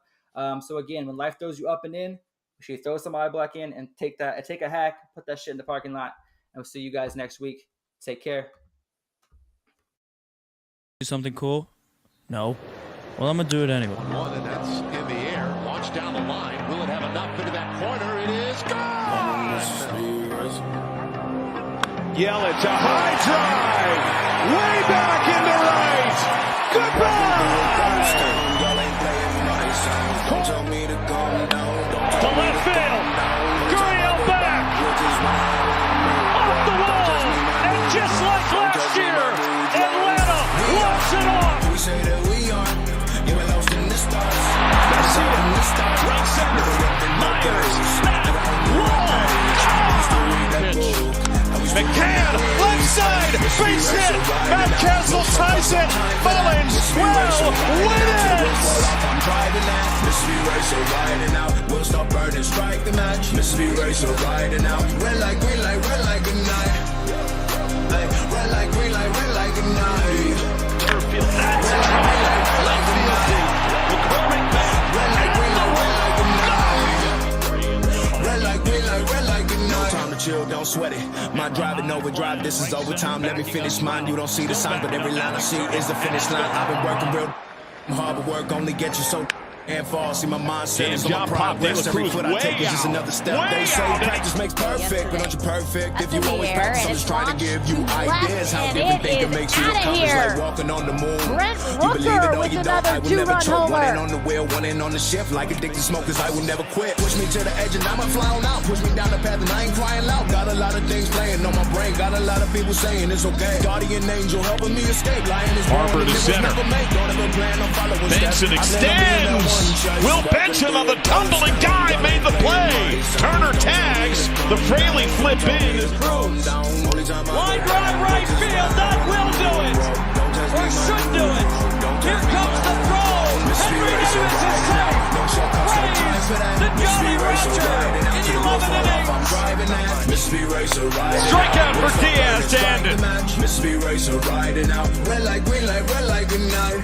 So again, when life throws you up and in, make sure you throw some eye black in and take a hack, put that shit in the parking lot, and we'll see you guys next week. Take care. Do something cool? No. Well, I'm going to do it anyway. One, and that's in the air. Launched down the line. Will it have enough into that corner? It is gone! Yelich, a high drive. Way back into right. Goodbye! To left field. Gurriel back. Off the wall. And just like last year, Atlanta walks it off. We say that we are. You were lost in the stars. Right center. Myers, snap, roll. McCann, left side, base hit. Mountcastle ties it. Mullins will win it. I'm driving that. Mississippi Racer riding out. We'll stop burning, strike the match. Mississippi Racer riding out. Red light, green light, red light, good night. Red light, green light, red light, good night. That's a try. Left field deep. McCormick back. Red light, green light, red light, good night. Red light, green light, red light, good night. Time to chill, don't sweat it. My driving overdrive, this is overtime. Let me finish mine. You don't see the signs, but every line I see is the finish line. I've been working real hard, but work only get you so and fall. See my mindset is on my progress. Every foot I take is just another step. They say practice makes perfect, but aren't you perfect? If you always practice, I'm just trying to give you ideas how different thinking makes you accomplish. Like walking on the moon. You believe it or you don't. I will never choke. One in on the wheel, one in on the shift. Like addicted smokers, I will never quit. Push me to the edge and I'ma fly on out. Push me down the path and I ain't crying loud. Got a lot of things playing on my brain. Got a lot of people saying it's okay. Guardian angel helping me escape. Lying is Harper to center. Benson extends. Will Benson on the tumbling guy made the play. Turner tags. The Fraley flip in. Line drive right field. That will do it. Or should do it. Here comes the throw. Henry Davis is safe. Praise to Johnny Roger in 11 innings. Strikeout for Diaz to end it. Mississippi Racer riding out. Red light, green light, red light, good night.